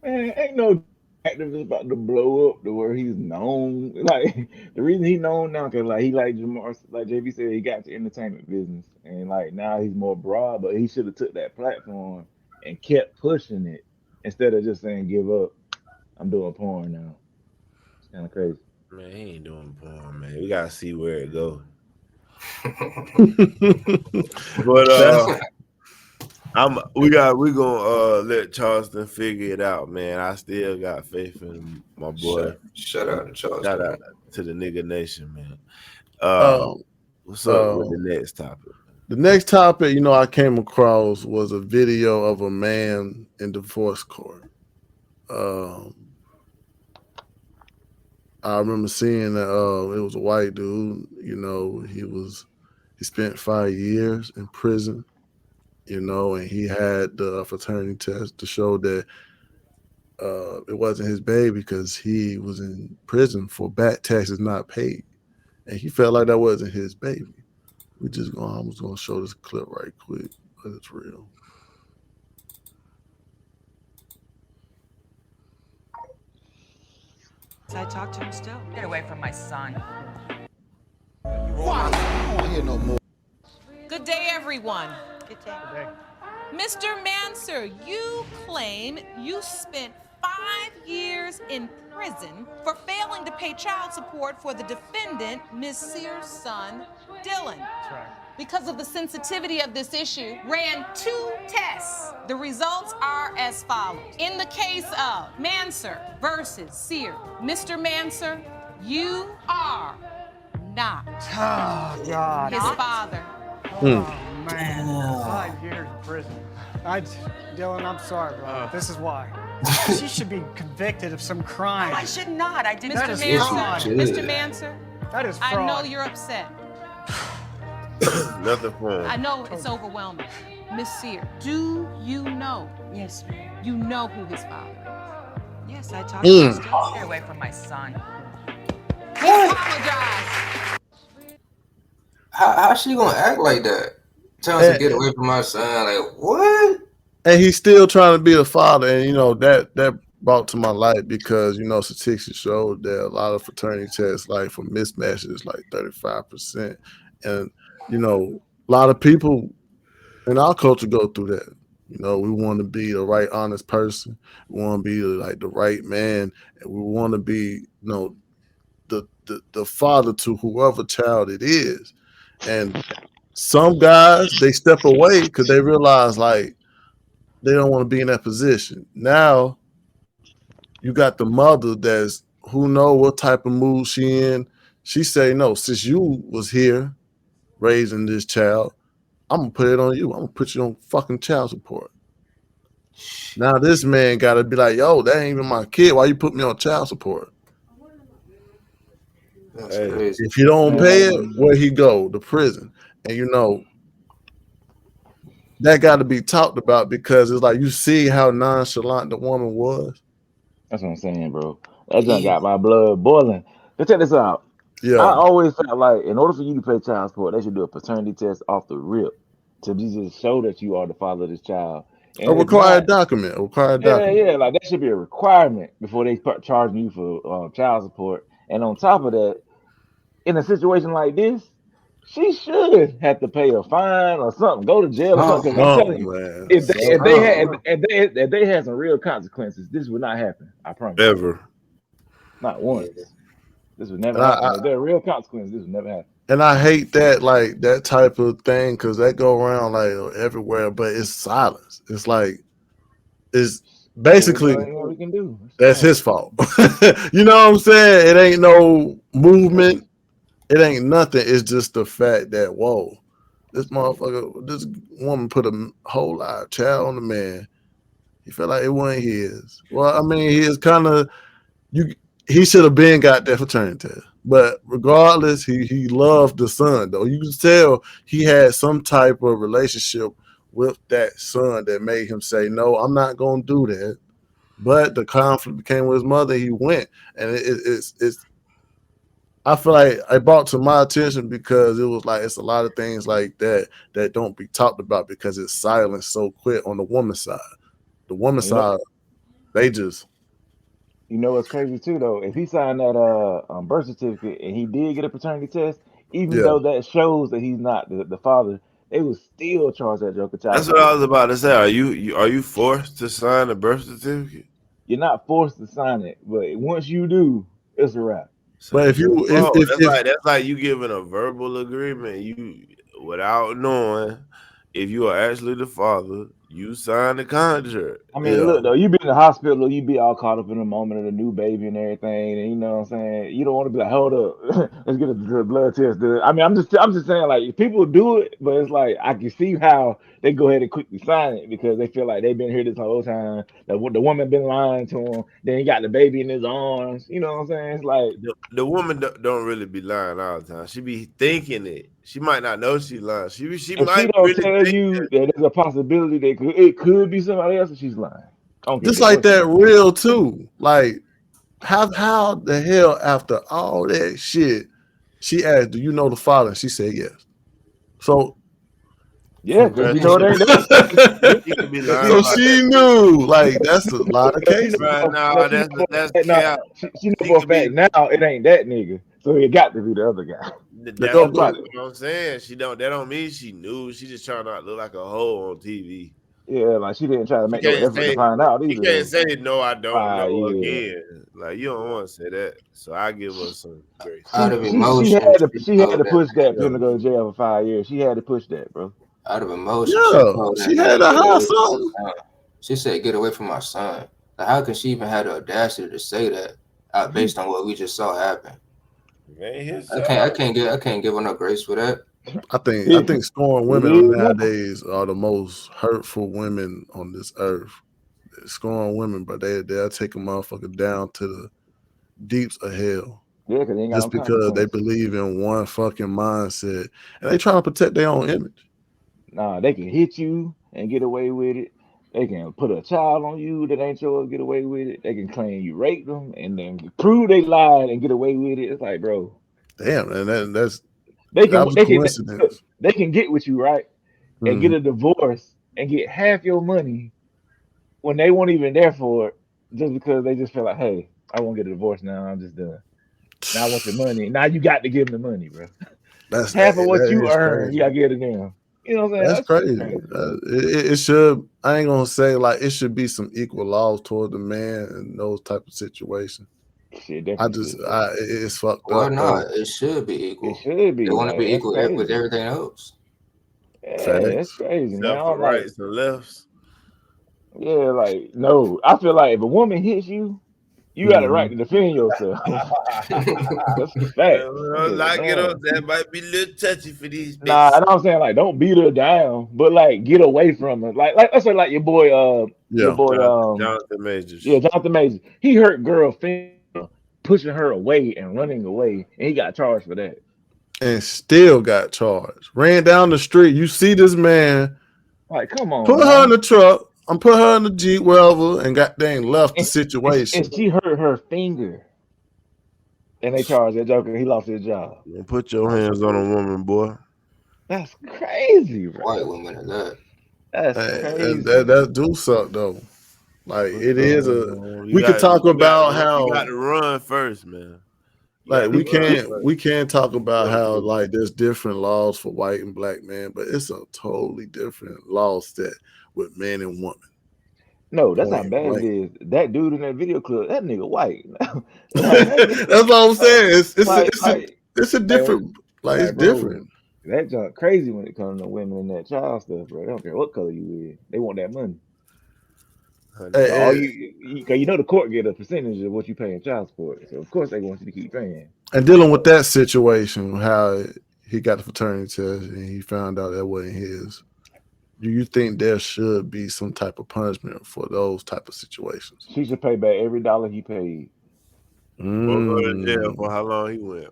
Man, ain't no activist about to blow up to where he's known. Like the reason he's known now, cause like he like Jamar, like JB said, he got the entertainment business, and like now he's more broad. But he should have took that platform and kept pushing it instead of just saying give up. I'm doing porn now. It's kind of crazy. Man, he ain't doing porn, man. We gotta see where it goes. But we gonna let Charleston figure it out, man. I still got faith in my boy. Shout out to Charleston. Shout out to the nigga nation, man. What's up with the next topic? The next topic, I came across was a video of a man in divorce court. I remember seeing that it was a white dude. He spent 5 years in prison. And he had the fraternity test to show that it wasn't his baby because he was in prison for back taxes not paid, and he felt like that wasn't his baby. I'm just gonna show this clip right quick, but it's real. I talk to him still. Get away from my son. Why? I don't hear no more. Good day, everyone. Good day. Mr. Manser, you claim you spent 5 years in prison for failing to pay child support for the defendant, Ms. Sears' son, Dylan. That's right. Because of the sensitivity of this issue, ran 2 tests. The results are as follows. In the case of Manser versus Sears, Mr. Manser, you are not his father. Oh, man. 5 years in prison. Dylan, I'm sorry, bro. This is why. She should be convicted of some crime. No, I should not. I didn't. Mr. Manser, that is fraud. I know you're upset. Nothing for him. I know it's overwhelming. Miss Sear, do you know? Yes, ma'am. You know who his father is? Yes, I talked to him still. Stay away from my son. He apologized. How she gonna act like that? Telling us to get away from my son. Like, what? And he's still trying to be a father, and that brought to my light because statistics showed that a lot of fraternity tests, like for mismatches, like 35%, and a lot of people in our culture go through that. We want to be the right, honest person. We want to be like the right man, and we want to be, the father to whoever child it is. And some guys, they step away because they realize like they don't want to be in that position. Now you got the mother that's who know what type of mood she in. She say, no, since you was here raising this child, I'm gonna put it on you. I'm gonna put you on fucking child support. Now this man gotta be like, yo, that ain't even my kid. Why you put me on child support? Hey, if you don't pay it, where he go? To prison. And that got to be talked about because it's like you see how nonchalant the woman was. That's what I'm saying, bro. That just got my blood boiling. But check this out. Yeah. I always felt like in order for you to pay child support, they should do a paternity test off the rip to just show that you are the father of this child. And a required document. Yeah, like that should be a requirement before they start charging you for child support. And on top of that, in a situation like this, she should have to pay a fine or something, go to jail or something. I'm telling you, man. if they had some real consequences, this would not happen. I promise. Ever. Not once. This would never happen. If there are real consequences, this would never happen. And I hate that, like that type of thing, because that go around like everywhere, but it's silence. It's like it's basically we can do. That's his fault. You know what I'm saying? It ain't no movement. It ain't nothing. It's just the fact that this woman put a whole live child on the man. He felt like it wasn't his. Well, I mean, he is kind of he should have been got that fraternity test. But regardless, he loved the son though. You can tell he had some type of relationship with that son that made him say, no, I'm not gonna do that. But the conflict became with his mother. He went, and it's. I feel like it brought to my attention because it was like it's a lot of things like that don't be talked about because it's silenced so quick on the woman's side. The woman's side They just. You know what's crazy too though? If he signed that birth certificate and he did get a paternity test, even Yeah. though that shows that he's not the father, they would still charge that joker child That's what I support. was about to say. Are you forced to sign a birth certificate? You're not forced to sign it, but once you do, it's a wrap. But if you that's like you giving a verbal agreement, you without knowing if you are actually the father, you sign the contract. I mean, look though, you be in the hospital, you be all caught up in the moment of the new baby and everything, and you know what I'm saying. You don't want to be like, hold up, let's get a blood test. Dude. I mean, I'm just saying, like, people do it, but it's like I can see how they go ahead and quickly sign it because they feel like they've been here this whole time. The woman been lying to him. Then he got the baby in his arms. You know what I'm saying? It's like the woman don't really be lying all the time. She be thinking it. She might not know she lying. She might she don't really tell you that there's a possibility that it could be somebody else and she's lying. Just like that real too. Like how the hell after all that shit, she asked, "Do you know the father?" And she said yes. So yeah, because you know it ain't that. So she knew. Like that's a lot of cases. Right now, that's cap. She know for a fact now it ain't that nigga. So it got to be the other guy. That's what I'm saying. That don't mean she knew. She just trying not to look like a hoe on TV. Yeah, like she didn't try to make no effort to find out either. You can't say no, I don't know again. Like you don't want to say that. So I give her some grace. Out of emotion, she had to push that for him to go to jail for 5 years. She had to push that, bro. Out of emotion, she had to hide something. She said, "Get away from my son." Like, how can she even have the audacity to say that based on what we just saw happen? I can't give her no grace for that. I think scorned women nowadays are the most hurtful women on this earth. Scorned women, but they'll take a motherfucker down to the deeps of hell. Yeah, because they ain't got just because they believe in one fucking mindset and they trying to protect their own image. Nah, they can hit you and get away with it. They can put a child on you that ain't yours, get away with it. They can claim you raped them and then prove they lied and get away with it. It's like, bro. Damn, and that's they can get with you, right? And get a divorce and get half your money when they weren't even there for it, just because they just feel like, hey, I won't get a divorce now. I'm just done. Now I want your money. Now you got to give them the money, bro. That's half of what you earn. Crazy. You gotta get it them. You know what I'm saying? That's crazy. It should. I ain't gonna say like it should be some equal laws toward the man in those type of situations. It's fucked up. Why not? It should be equal. It should be. They want to be equal with everything else. Yeah, that's crazy, man. Except for rights and lefts. Yeah, like no. I feel like if a woman hits you, you got a right to defend yourself. That's a fact. That might be a little touchy for these bitches. Nah, and I'm saying like don't beat her down, but like get away from her. Like let's say like your boy Jonathan Majors. Yeah, Jonathan Majors. He hurt girl finger, pushing her away and running away, and he got charged for that. And still got charged. Ran down the street. You see this man. Like, come on. Put her in the truck. Put her in the Jeep, wherever, and goddamn left the situation. And she hurt her finger. And they charged that joker. He lost his job. Put your hands on a woman, boy. That's crazy, bro. White women are that. That's crazy. That do suck though. Like it is we could talk about how you got to run first, man. Like we can't talk about how like there's different laws for white and black men, but it's a totally different law set with men and women. No, that's how bad it is. That dude in that video clip, that nigga white. That's what I'm saying. It's a different it's different. That junk crazy when it comes to women and that child stuff, bro. They don't care what color you is. They want that money. You know the court get a percentage of what you pay in child support, so of course they want you to keep paying. And dealing with that situation, how he got the paternity test and he found out that wasn't his. Do you think there should be some type of punishment for those type of situations? He should pay back every dollar he paid. We'll go to jail for how long he went.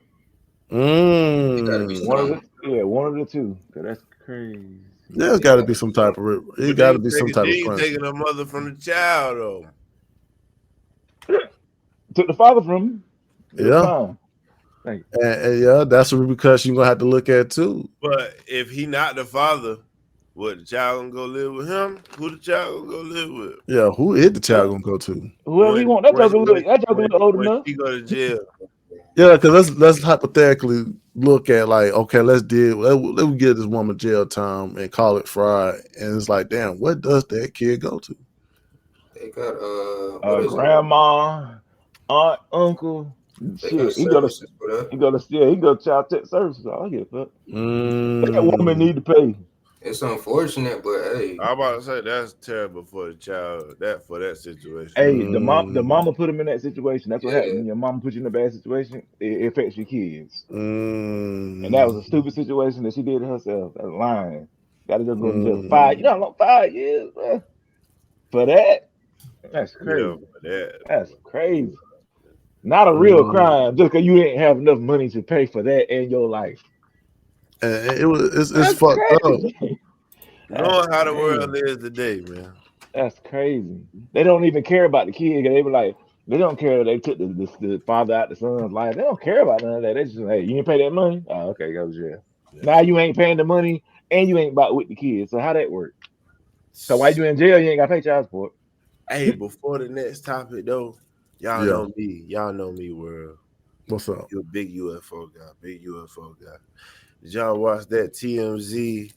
One of the two. That's crazy. There's got to be some type of punishment. Taking a mother from the child though. Took the father from him. Yeah. And yeah, that's a repercussion you're gonna have to look at too. But if he not the father, What, the child gonna go live with him? Who the child gonna go live with? Yeah, who is the child gonna go to? Whoever he want, that joker look old When enough. she go to jail. Yeah, because let's hypothetically look at like, okay, let's give this woman jail time and call it fraud, and it's like, damn, what does that kid go to? They got grandma, aunt, uncle. Shit, he go to child tech services. I don't give a fuck. That woman need to pay. It's unfortunate, but hey, I'm about to say that's terrible for the child. For that situation. Hey, the mama put him in that situation. That's what happened. When your mama put you in a bad situation, it affects your kids. And that was a stupid situation that she did to herself. That's lying. Got to just go to jail 5 years, bro. For that, that's crazy. Yeah, that's crazy. Not a real crime, just because you didn't have enough money to pay for that in your life. And it's fucked up. Knowing how the world is today, man. That's crazy. They don't even care about the kid. They were like, they don't care. They took the father out the son's life. They don't care about none of that. They just, hey, you ain't pay that money? Oh, okay, go to jail. Yeah. Now you ain't paying the money and you ain't about with the kids. So how that work? So while you in jail, you ain't got to pay child support. Hey, before the next topic though, y'all know me. Y'all know me, world. What's up? You're a big UFO guy. Big UFO guy. Did y'all watch that TMZ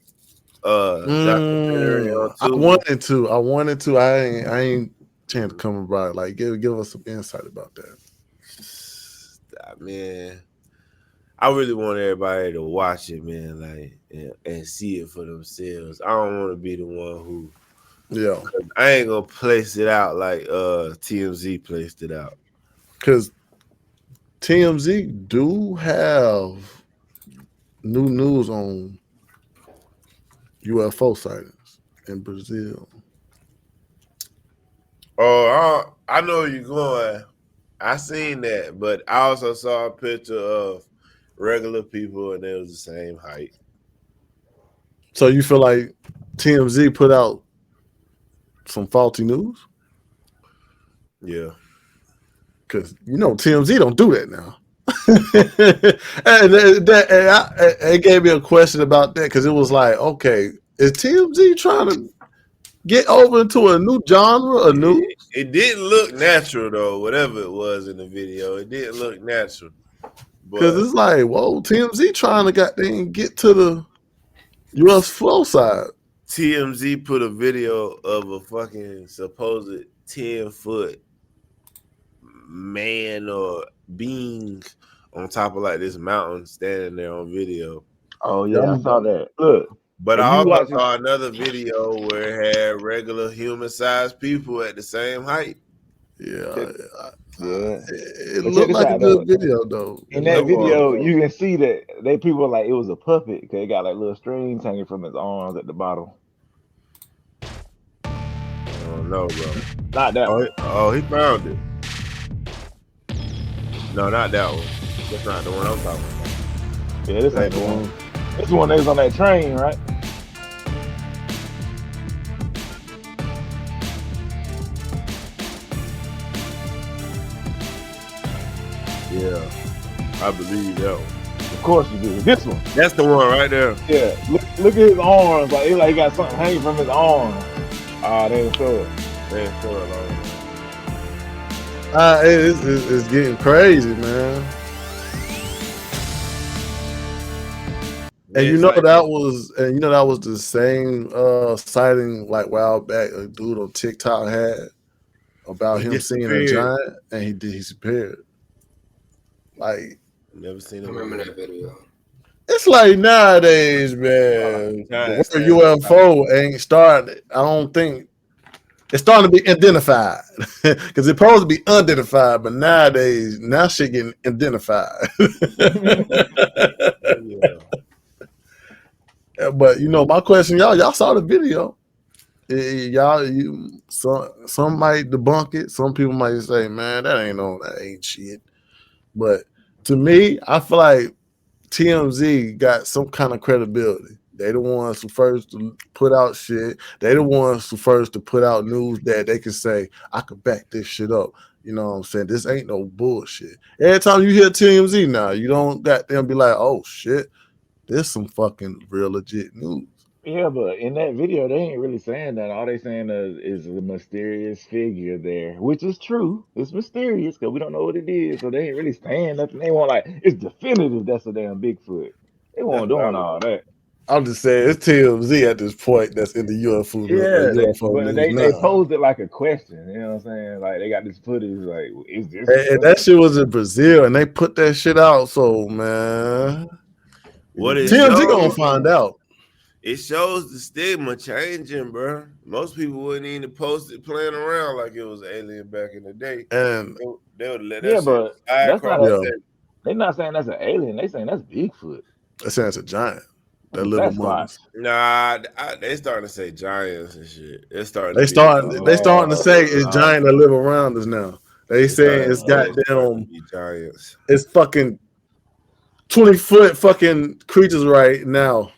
documentary on Tuesday? I wanted to. I ain't chance to come about it. Like give us some insight about that. Man, I really want everybody to watch it, man, like and see it for themselves. I don't want to be the one who I ain't gonna place it out like TMZ placed it out. Because TMZ do have new news on UFO sightings in Brazil. Oh, I know where you're going. I seen that, but I also saw a picture of regular people and it was the same height. So you feel like TMZ put out some faulty news? Yeah. Because, TMZ don't do that now. and it gave me a question about that because it was like, okay, is TMZ trying to get over into a new genre of news? It didn't look natural though, whatever it was in the video. It didn't look natural. Because it's like, whoa, TMZ trying to get to the US flow side. TMZ put a video of a fucking supposed 10-foot man or being on top of like this mountain standing there on video. Oh yeah, I saw that. Look. But I also saw another video where it had regular human-sized people at the same height. Yeah. It But looked like a good video, though. In that video, you can see that people like it was a puppet because it got like little strings hanging from his arms at the bottom. Oh no, bro! Not that one. Oh, he found it. No, not that one. That's not the one I'm talking about. Yeah, this ain't the one. This one that was on that train, right? Yeah, I believe that one. Of course you do. This one. That's the one right there. Yeah. Look at his arms. Like he got something hanging from his arms. They didn't show it. They didn't show it It's getting crazy, man. And that was the same sighting like a while back a dude on TikTok had about him seeing a giant and he disappeared. Like, never seen it. I remember that video. It's like nowadays, man. The UFO ain't started. I don't think it's starting to be identified because it's supposed to be unidentified, but nowadays shit getting identified. But my question, y'all saw the video. Some might debunk it. Some people might say, "Man, that ain't shit." But to me, I feel like TMZ got some kind of credibility. They the ones who first to put out shit. They the ones who first to put out news that they can say, "I could back this shit up." You know what I'm saying? This ain't no bullshit. Every time you hear TMZ now, you don't got them be like, "Oh shit, this some fucking real legit news." Yeah, but in that video, they ain't really saying that. All they saying is a mysterious figure there, which is true. It's mysterious because we don't know what it is. So they ain't really saying nothing. They want like it's definitive that's a damn Bigfoot. They That's weren't what I doing was. all that. I'm just saying it's TMZ at this point that's in the UFO Yeah, UFO but news they now. posed it like a question. You know what I'm saying? Like they got this footage. Like, is this? And that shit was in Brazil, and they put that shit out. So man, What it TMZ gonna shows, find out. it shows the stigma changing, bro. Most people wouldn't even post it playing around like it was alien back in the day. And They would let that Yeah, shit but slide that's across not the a. table. They're not saying that's an alien. They saying that's Bigfoot. they saying it's a giant that That's a live among Sasquatch. us. Nah, they starting to say giants and shit. It's starting They to be starting to say it's giant that live around us now. They saying it's starting to goddamn be giants. it's fucking 20-foot fucking creatures right now.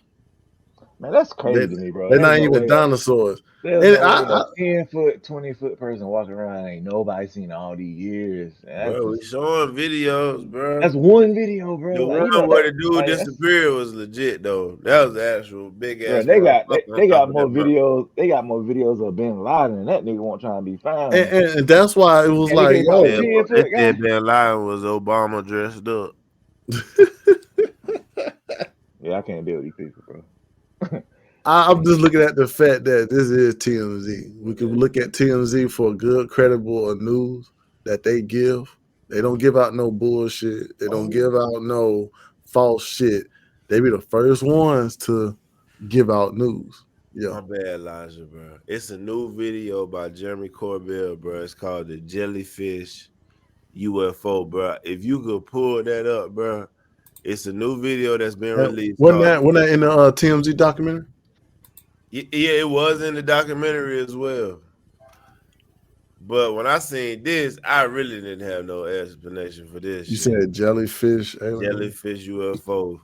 Man, that's crazy to me, bro. They're There's not no even way. dinosaurs. There's And no way a 10-foot, 20-foot person walking around ain't nobody seen all these years. That's Bro, we just, showing videos, bro. that's one video, bro. The Like one you know where that, the dude like, that's, disappeared was legit though. That was the actual big bro. ass They got motherfucker on they top got of more that bro. videos. They got more videos of Bin Laden, and that nigga won't try to be found. and that's why it was And he like, can't find a yo, 10-foot They guy. said Bin Laden was Obama dressed up. Yeah, I can't deal with these people, bro. I'm just looking at the fact that this is TMZ. We can look at TMZ for good, credible news that they give. They don't give out no bullshit. They don't give out no false shit. They be the first ones to give out news. Yeah. My bad, Elijah, bro. It's a new video by Jeremy Corbell, bro. It's called The Jellyfish UFO, bro. If you could pull that up, bro, it's a new video that's been released. Wasn't that in the TMZ documentary? Yeah, it was in the documentary as well. But when I seen this, I really didn't have no explanation for this. You shit. said jellyfish, alien? Jellyfish UFO.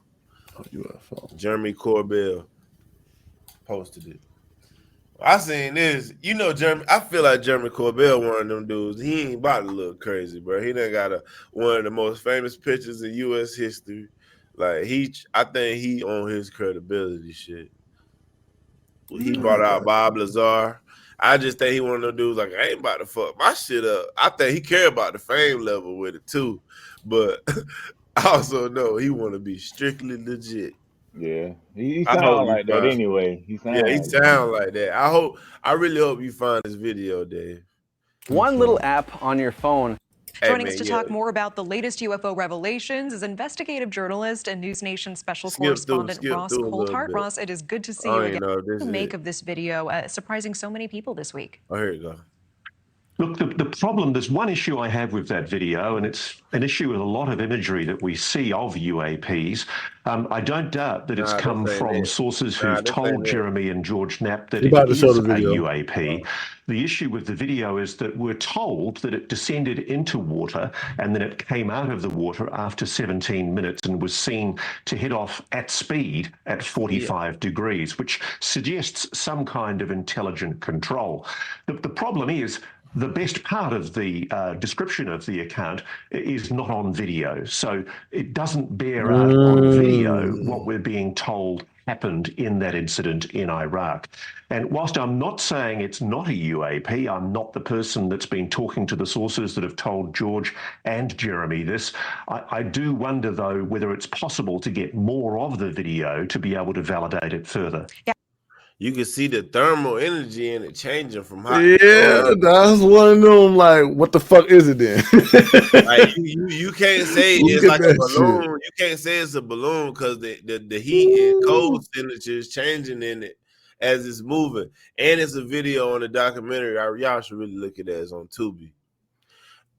UFO. Jeremy Corbell posted it. I seen this. You know, Jeremy. I feel like Jeremy Corbell, one of them dudes. He ain't about to look crazy, bro. He done got one of the most famous pictures in U.S. history. Like I think he on his credibility shit. He brought out Bob Lazar. I just think he one of them dudes like, I ain't about to fuck my shit up. I think he care about the fame level with it too. But I also know he want to be strictly legit. Yeah, he sound like that anyway. He sound like that. I really hope you find this video, Dave. One little app on your phone. Joining us to talk more about the latest UFO revelations is investigative journalist and News Nation special correspondent Ross Coulthart. Ross, it is good to see you again. What do you make of this video surprising so many people this week? Oh, here you go. Look, the problem, there's one issue I have with that video, and it's an issue with a lot of imagery that we see of UAPs. I don't doubt that it's come from sources who've told Jeremy and George Knapp that it is a UAP. The issue with the video is that we're told that it descended into water and then it came out of the water after 17 minutes and was seen to head off at speed at 45 degrees, which suggests some kind of intelligent control. The problem is, the best part of the description of the account is not on video. So it doesn't bear out on video what we're being told happened in that incident in Iraq. And whilst I'm not saying it's not a UAP, I'm not the person that's been talking to the sources that have told George and Jeremy this. I do wonder, though, whether it's possible to get more of the video to be able to validate it further. Yeah. You can see the thermal energy in it changing from hot. Yeah, that's one of them. Like, what the fuck is it then? Like you can't say it's like a balloon. You can't say it's a balloon because the heat and cold temperature is changing in it as it's moving. And it's a video on the documentary. Y'all should really look at that. It's on Tubi.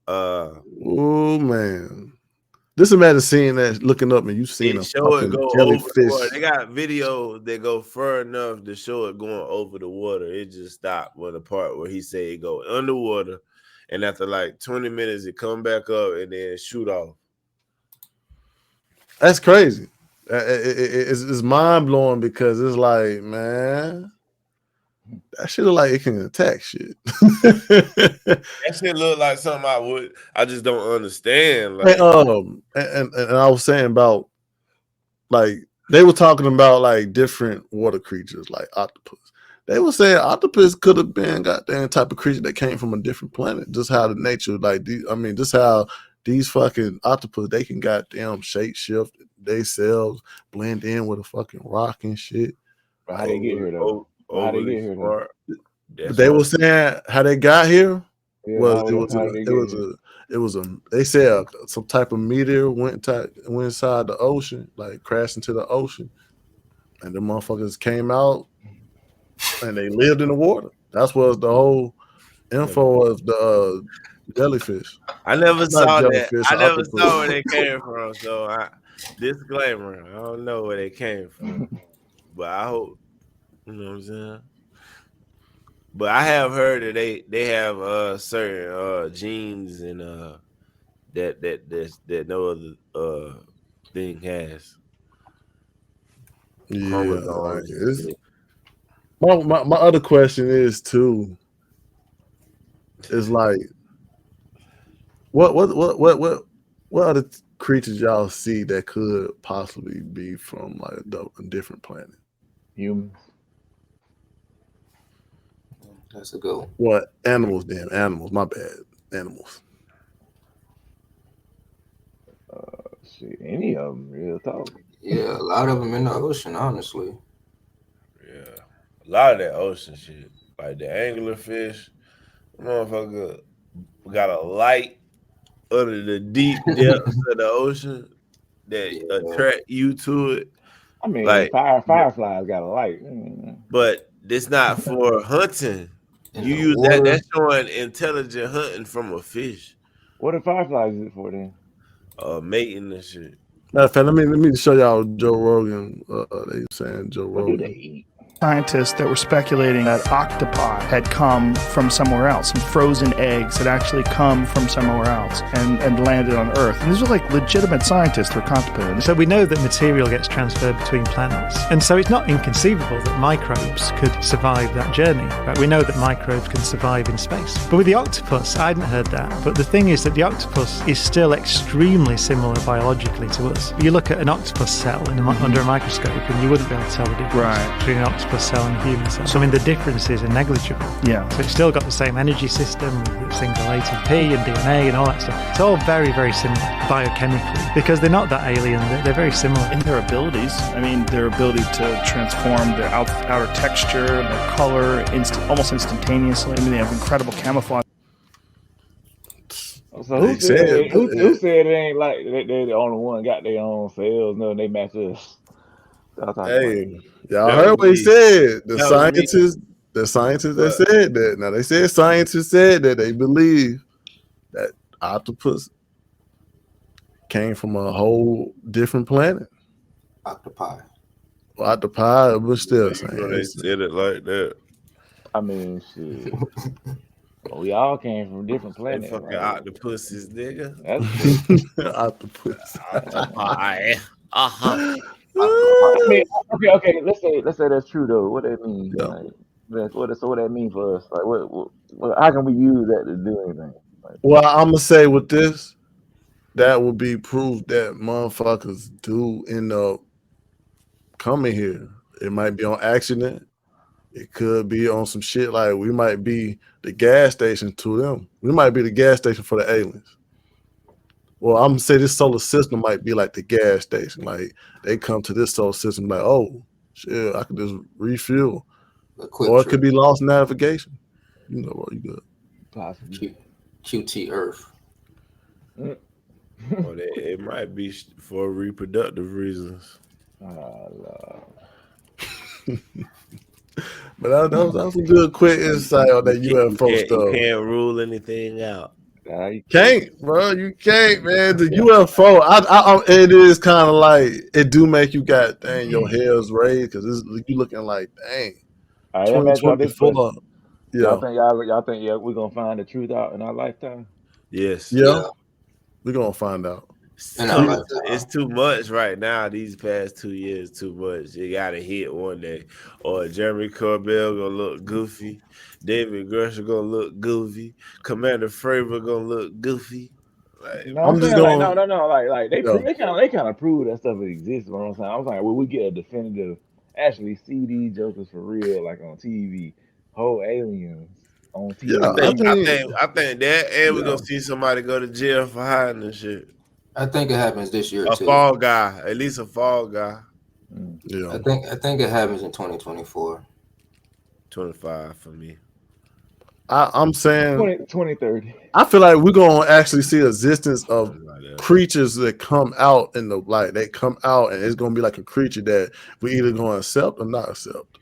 Oh man. Just imagine seeing that, looking up, and you seeing a fucking jellyfish. They got video that go far enough to show it going over the water. It just stopped when the part where he said it go underwater, and after like 20 minutes, it come back up and then shoot off. That's crazy. It's mind blowing because it's like, man, that shit look like it can attack shit. That shit look like something I just don't understand. Like, and I was saying about like they were talking about like different water creatures, like octopus. They were saying octopus could have been goddamn type of creature that came from a different planet. Just how the nature, like, just how these fucking octopus, they can goddamn shape shift themselves, blend in with a fucking rock and shit. But how they get here though? How they get here though? They were saying how they got here. Yeah, They said some type of meteor went inside the ocean, like crashed into the ocean, and the motherfuckers came out and they lived in the water. That's what the whole info of the jellyfish. I never saw that. I never saw where they came from. So disclaimer, I don't know where they came from. But I hope, you know what I'm saying? But I have heard that they have certain genes and that no other thing has. Yeah, like my other question is too. Is like, what other creatures y'all see that could possibly be from like a different planet? Humans. That's a good one. What animals? Damn animals. My bad. Animals. Shit, any of them, real talk. Yeah, a lot of them in the ocean, honestly. Yeah, a lot of that ocean shit, like the anglerfish, motherfucker got a light under the deep depths of the ocean that attract you to it. I mean, like fireflies got a light, but it's not for hunting. You use that. That's showing intelligent hunting from a fish. What are fireflies is it for then? Mating and shit. Matter of fact, let me show y'all Joe Rogan. They saying Joe Rogan. What do they eat? Scientists that were speculating that octopi had come from somewhere else, and frozen eggs had actually come from somewhere else and landed on Earth. And these were like legitimate scientists that were contemplating. So we know that material gets transferred between planets. And so it's not inconceivable that microbes could survive that journey. Right? We know that microbes can survive in space. But with the octopus, I hadn't heard that. But the thing is that the octopus is still extremely similar biologically to us. You look at an octopus cell under a microscope and you wouldn't be able to tell the difference between an octopus cell and a human cell. So I mean the differences are negligible. Yeah. So it's still got the same energy system with single ATP and DNA and all that stuff. It's all very, very similar biochemically because they're not that alien. They're very similar. In their abilities, I mean their ability to transform their outer texture, their color, almost instantaneously. I mean they have incredible camouflage. So who said it ain't like they're the only one got their own cells? No, they match us. Hey, y'all heard what he said. The scientists that said that. Now they said scientists said that they believe that octopus came from a whole different planet. Octopi, but still saying they said it like that. I mean, shit. Well, we all came from different planets. Fucking right? octopuses, nigga. That's octopus. Octopi. I mean, okay. Let's say that's true though. What that mean? Yeah. Like, what that mean for us? Like, what? How can we use that to do anything? Like, Well, I'm gonna say with this, that would be proof that motherfuckers do end up coming here. It might be on accident. It could be on some shit like we might be the gas station to them. We might be the gas station for the aliens. Well, I'm gonna say this solar system might be like the gas station. Like they come to this solar system like, oh shit, I could just refuel. Or it could be lost navigation. You know what you got. Possibly. QT Earth. Or it might be for reproductive reasons. But that was a good quick insight on that UFO stuff. You can't rule anything out. You can't, bro. You can't, man. The UFO, it is kind of like it do make you your hairs raised because you looking like dang. 2024. Y'all think we're gonna find the truth out in our lifetime? Yes. Yeah. We're gonna find out. It's too much right now. These past 2 years, too much. You gotta hit one day. Or Jeremy Corbell gonna look goofy. David Grusher gonna look goofy. Commander Fravor gonna look goofy. No, I'm I'm just saying like going. no. Like they Yeah. they kind of prove that stuff exists. What I'm saying, I was like, well, we get a definitive, actually see these jokers for real, like on TV, whole aliens on TV. Yeah, I think that, and we're gonna see somebody go to jail for hiding and shit. I think it happens this year A too. fall guy, at least a fall guy. Yeah, I think it happens in 2024. 25 for me. I'm saying 2030. I feel like we're gonna actually see existence of creatures that come out in the like they come out and it's gonna be like a creature that we either gonna accept or not accept.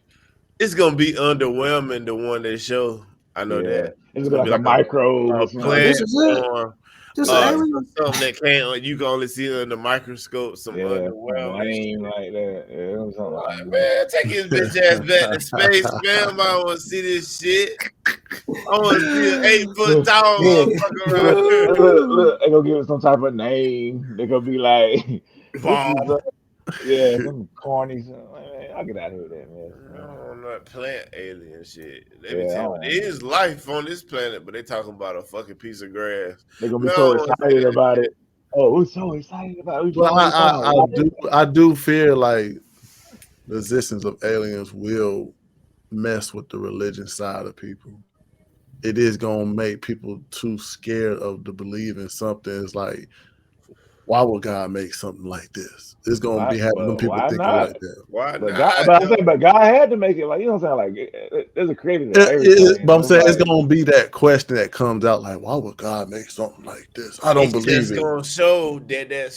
It's gonna be underwhelming. The one they show, I know that it's gonna be like a microbe or something. plant This is it. form, Just alien. something that can't you can only see under the microscope. Some underwhelming lame shit. like that. Yeah, something like that. Man, take his bitch ass back to space, man. I want to see this shit. I want to see an 8 foot tall motherfucker around here. Look, they gonna give it some type of name. They gonna be like, some corny. Man, I'll get out of here with that, man. I'm not plant alien shit. They be telling there is life on this planet, but they talking about a fucking piece of grass. They're gonna be so excited about it. Oh, we're so excited about it. Well, I do feel like the existence of aliens will mess with the religion side of people. It is gonna make people too scared of to believe in something. It's like, why would God make something like this? It's gonna be having them people thinking like that. Why but not? But God had to make it, like, you know what I'm saying? Like, there's a creator to everything. But I'm saying it's gonna be that question that comes out like, why would God make something like this? I don't believe it's it. It's gonna show that the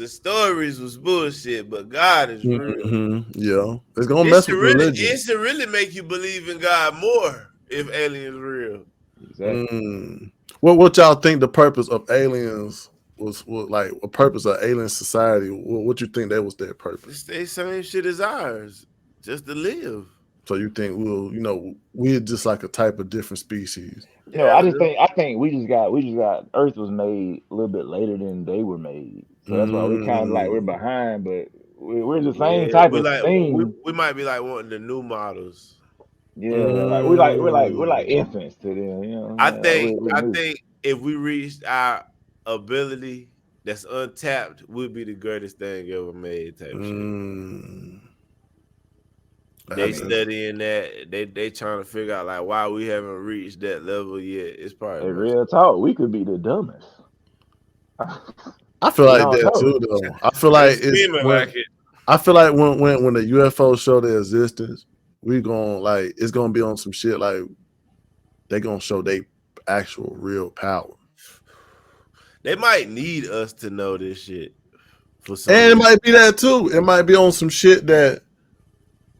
stories was bullshit, but God is real. Mm-hmm. Yeah, it's gonna mess with religion. It should really make you believe in God more if aliens real. Exactly. What y'all think the purpose of aliens was like? A purpose of alien society? What you think that was their purpose? It's the same shit as ours, just to live. So you think we're just like a type of different species? No, I think we just got Earth was made a little bit later than they were made, so that's why we kind of like we're behind, but we're the same type of thing. We might be like one of the new models. Yeah, like we're like infants to them. You know, I think if we reached our ability that's untapped, we'd be the greatest thing ever made. Type shit. They studying that. They trying to figure out like why we haven't reached that level yet. It's probably real talk. We could be the dumbest. I feel like that too, though. I feel like I feel like when the UFO show their existence, we gonna like it's gonna be on some shit like they gonna show they actual real power. They might need us to know this shit for some reason. It might be that too. It might be on some shit that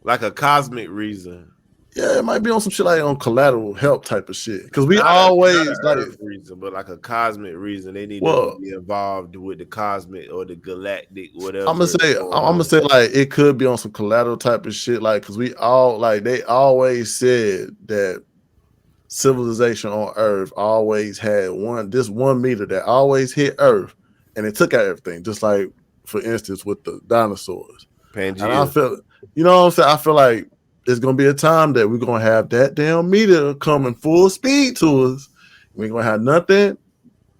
like a cosmic reason. Yeah, it might be on some shit like on collateral help type of shit. Because we always like reason, but like a cosmic reason. They need to be involved with the cosmic or the galactic, whatever. I'm gonna say like it could be on some collateral type of shit. Like, because we all like they always said that civilization on Earth always had this one meter that always hit Earth, and it took out everything. Just like for instance with the dinosaurs. Pangea. And I feel, you know what I'm saying? I feel like there's gonna be a time that we're gonna have that damn meter coming full speed to us. We ain't gonna have nothing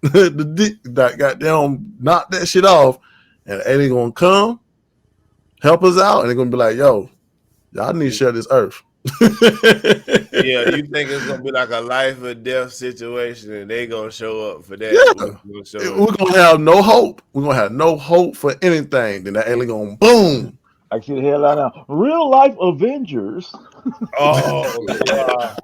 that goddamn knock that shit off, and alien gonna come help us out, and they're gonna be like, "Yo, y'all need to share this Earth." Yeah, you think it's gonna be like a life or death situation, and they gonna show up for that? Yeah, we're gonna have no hope. We're gonna have no hope for anything. Then the alien gonna boom. I see the headline now. Real life Avengers. Oh, yeah.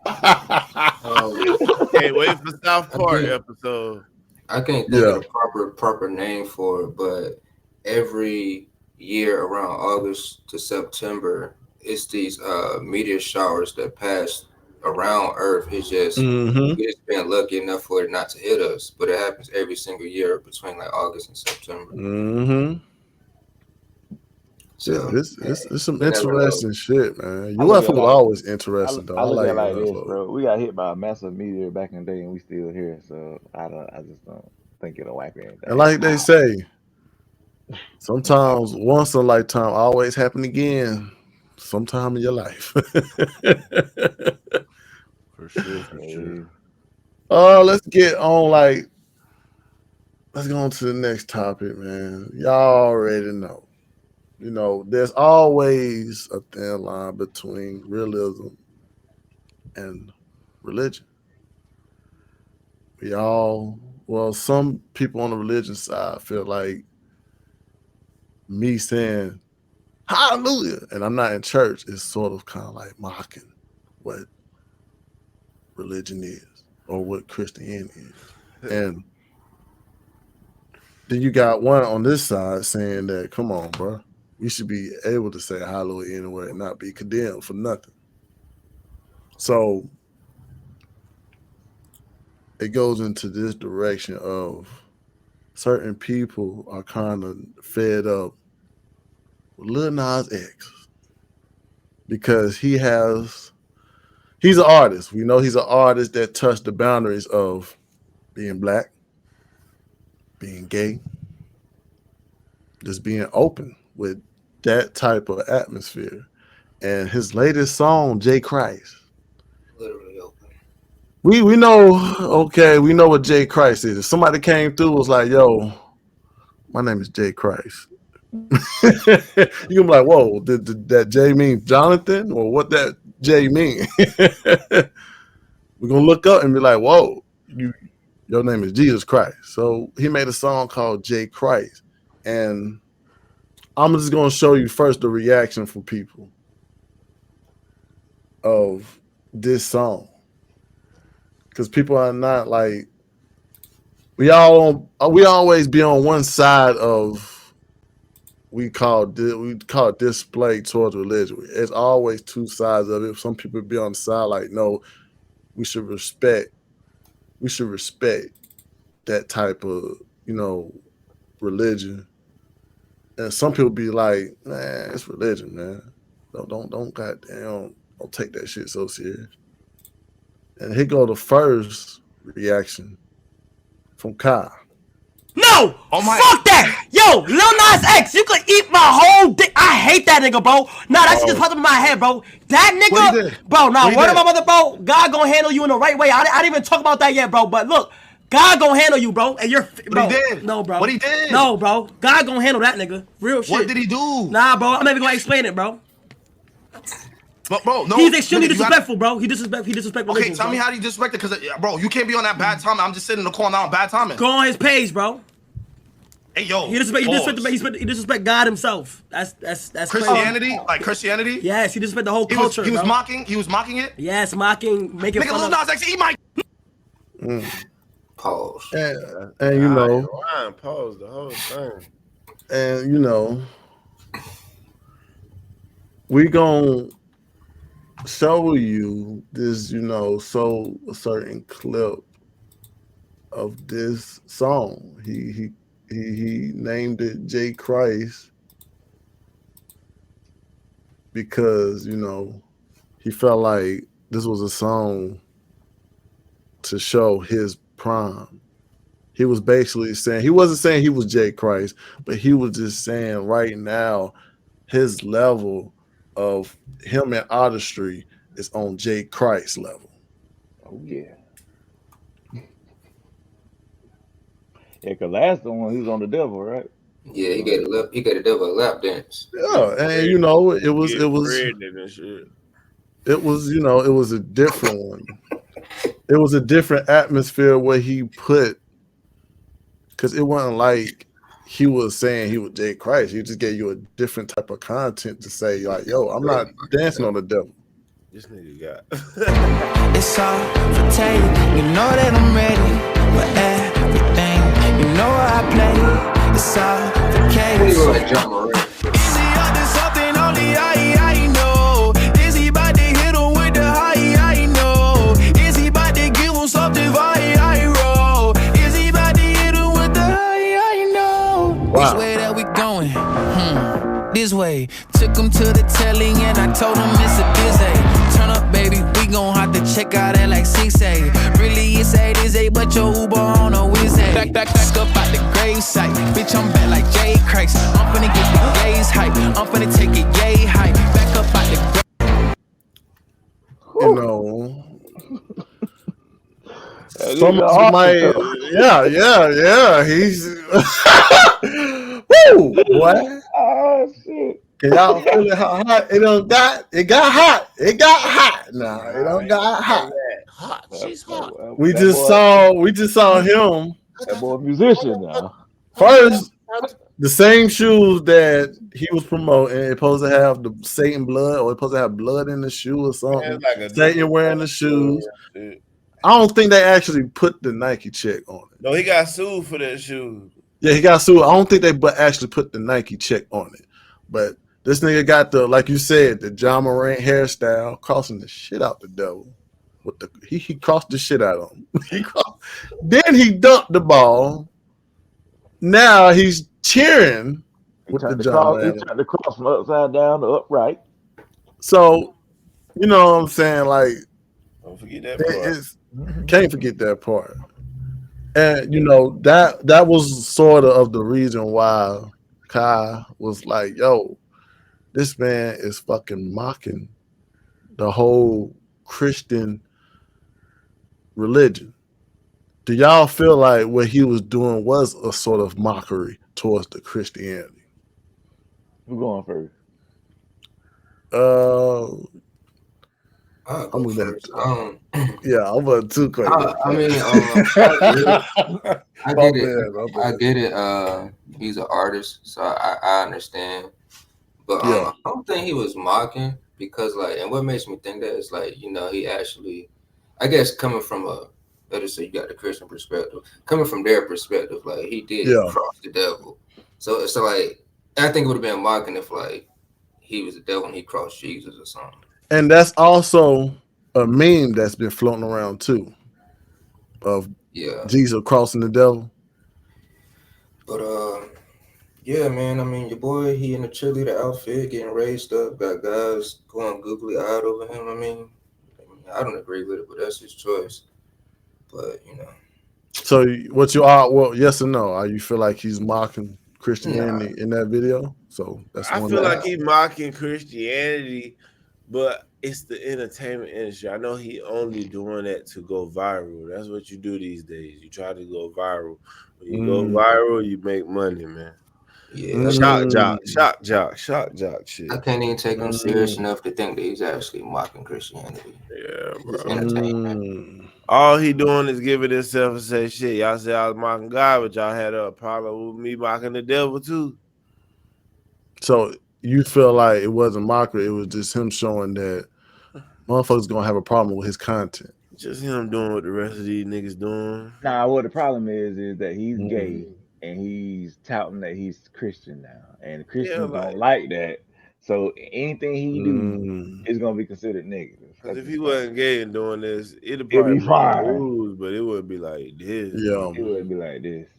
Can't wait for South Park episode. I can't think of a proper name for it, but every year around August to September, it's these meteor showers that pass around Earth. It's just we just been lucky enough for it not to hit us, but it happens every single year between like August and September. So it's some interesting shit, man. UFO always interesting, though. I look at it like this, bro. We got hit by a massive meteor back in the day, and we still here. So I just don't think it'll wipe anything. And like they say, sometimes once in a lifetime, always happen again. Sometime in your life. For sure. Let's get on like let's go on to the next topic, man. Y'all already know. You know, there's always a thin line between realism and religion. Some people on the religion side feel like me saying hallelujah and I'm not in church is sort of kind of like mocking what religion is or what Christianity is. And then you got one on this side saying that, come on, bro, you should be able to say hallelujah anywhere and not be condemned for nothing. So it goes into this direction of certain people are kind of fed up with Lil Nas X because he's an artist. We know he's an artist that touched the boundaries of being black, being gay, just being open with that type of atmosphere. And his latest song, J. Christ. Literally open. We know what J. Christ is. If somebody came through and was like, yo, my name is J. Christ. You can be like, whoa, did that J mean Jonathan? Or what that J mean? We're gonna look up and be like, whoa, your name is Jesus Christ. So he made a song called J. Christ. And I'm just gonna show you first the reaction from people of this song. Because people are not like, we always be on one side of we call display towards religion. It's always two sides of it. Some people be on the side like, no, we should respect that type of, religion. And some people be like, man, it's religion, man. Don't goddamn, don't take that shit so serious. And here go the first reaction from Kyle. No! Fuck that! Yo, Lil Nas X, you could eat my whole dick. I hate that nigga, bro. Nah, that shit just popped up in my head, bro. That nigga, bro, word of my mother, bro, God gonna handle you in the right way. I didn't even talk about that yet, bro. But look, God gonna handle you, bro. And you're, bro. What he did? No, bro. What he did? No, bro. God gonna handle that nigga. Real shit. What did he do? Nah, bro. I'm not even gonna explain it, bro. But bro, no. He's extremely disrespectful, bro. He disrespect Okay, tell me how he disrespected, because, bro, you can't be on that bad timing. I'm just sitting in the corner on bad timing. Go on his page, bro. Hey, yo. He disrespect God himself. That's Christianity? crazy. Like Christianity? Yes, he disrespect the whole culture. He was mocking it? Yes, making, making nigga, fun Lil Nas X, eat my... Pause. And Ryan paused the whole thing. And we gonna show you this, a certain clip of this song. He named it J. Christ because he felt like this was a song to show his prime. He was basically saying, he wasn't saying he was J. Christ, but he was just saying right now his level of him and artistry is on J. Christ level. Oh yeah. Yeah, cause last one he was on the devil, right? Yeah, he gave the devil a lap dance. Yeah, and it was a different one. It was a different atmosphere where he put, because it wasn't like he was saying he was J. Christ. He just gave you a different type of content to say, like, yo, I'm not dancing on the devil. This nigga got it's all for tape. You know that I'm ready for everything. You know I play. It's all for case. Is he up to something only I know? Is he about to hit him with the high? I know. Is he about to give him something I roll? Is he about to hit him with the high? I know. Which way that we going? This way. Took him to the telly and I told him it's a busy. Turn up, baby, we gon' have to check out that like 6A. Really, it's 8, but your Uber on a Wednesday. Back up out the grave site. Bitch, I'm back like J. Christ. I'm finna get the gays hype. I'm finna take it yay hype. Back up out the some might, Yeah. He's woo, boy. Oh shit! Can y'all feel it? How hot it got? It got hot. It got hot. Nah, it don't got hot. Hot. She's hot. We just saw him That boy a musician now. first. The same shoes that he was promoting, it's supposed to have the Satan blood, or it's supposed to have blood in the shoe or something. Satan wearing the shoes. I don't think they actually put the Nike check on it. No, he got sued for that shoe. Yeah, he got sued. I don't think they actually put the Nike check on it. But this nigga got the, like you said, the John Morant hairstyle, crossing the shit out the devil. With the he crossed the shit out of him. Then he dunked the ball. Now he's cheering with the John Morant. He tried to cross from upside down to upright. So, you know what I'm saying? Like, don't forget that part. Can't forget that part. And you know that was sort of the reason why Kai was like, "Yo, this man is fucking mocking the whole Christian religion." Do y'all feel like what he was doing was a sort of mockery towards the Christianity? Who's going first? I'm gonna I'm going too quick. I get it. He's an artist, so I understand. But I don't think he was mocking, because like, and what makes me think that is like, you know, he actually, I guess, coming from a, let us say you got the Christian perspective, coming from their perspective, like he did cross the devil. So like, I think it would have been mocking if like he was the devil and he crossed Jesus or something. And that's also a meme that's been floating around too, of Jesus crossing the devil. But yeah, man. I mean, your boy, he in a cheerleader outfit, getting raised up, got guys going googly eyed over him. I mean, I don't agree with it, but that's his choice. But you know. So what you are? Well, yes or no? Are you feel like he's mocking Christianity in that video? So that's. I feel like he's mocking Christianity, but it's the entertainment industry. I know he only doing that to go viral. That's what you do these days. You try to go viral. When you go viral, you make money, man. Yeah. Shock jock shit. I can't even take him serious enough to think that he's actually mocking Christianity. Yeah, bro. All he doing is giving himself and say, shit, y'all said I was mocking God, but y'all had a problem with me mocking the devil too. So you feel like it wasn't mockery, it was just him showing that motherfuckers gonna have a problem with his content. Just him doing what the rest of these niggas doing. Nah, what the problem is that he's gay and he's touting that he's Christian now. And Christians don't like that. So anything he do is gonna be considered negative. Because if he wasn't gay and doing this, it'd probably be fine. Rules, but it wouldn't be like this. Yeah. It wouldn't be like this.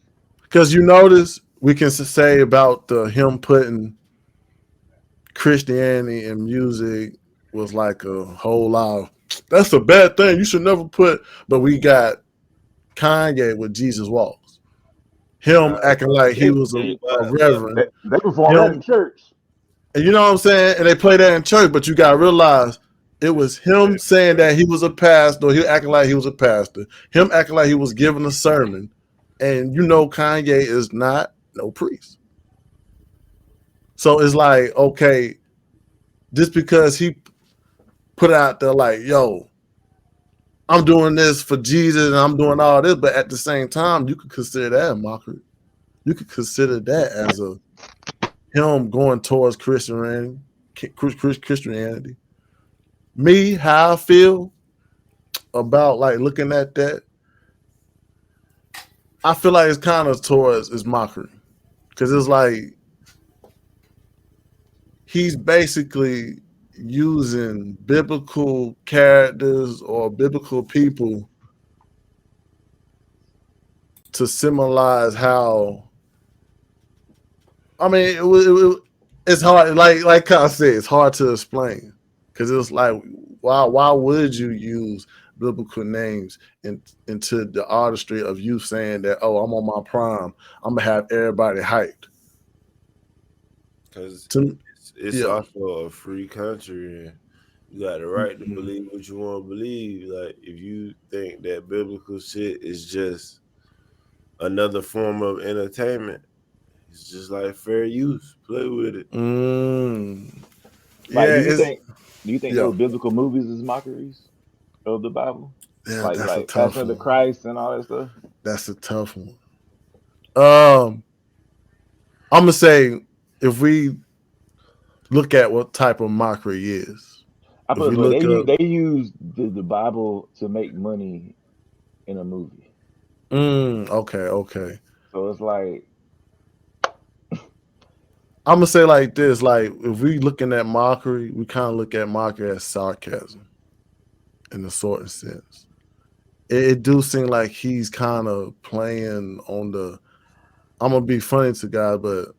Because you notice we can say about him putting Christianity and music was like a whole lot of, that's a bad thing. You should never put, but we got Kanye with Jesus Walks. Him acting like he was a reverend. They perform that in church. And you know what I'm saying? And they play that in church, but you got to realize it was him saying that he was a pastor. He acting like he was a pastor. Him acting like he was giving a sermon. And you know Kanye is not no priest. So it's like, okay, just because he put out there like, yo, I'm doing this for Jesus and I'm doing all this, but at the same time, you could consider that a mockery. You could consider that as him going towards Christianity. Me, how I feel about like looking at that, I feel like it's kind of towards it's mockery, because it's like he's basically using biblical characters or biblical people to symbolize how. I mean, it's hard. Like I said, it's hard to explain, because it's like, why would you use biblical names into the artistry of you saying that, oh, I'm on my prime, I'm gonna have everybody hyped? Because it's also a free country, and you got the right to believe what you want to believe. Like, if you think that biblical shit is just another form of entertainment. It's just like fair use. Play with it. Like, do you think those biblical movies is mockeries of the Bible? Yeah, like that's a tough Passion of the one. Christ and all that stuff. That's a tough one. I'm gonna say if we look at what type of mockery is, I put they use the Bible to make money in a movie. Okay. So it's like I'm gonna say like this: like if we looking at mockery, we kind of look at mockery as sarcasm, in a certain sense. It do seem like he's kind of playing on the. I'm gonna be funny to God, but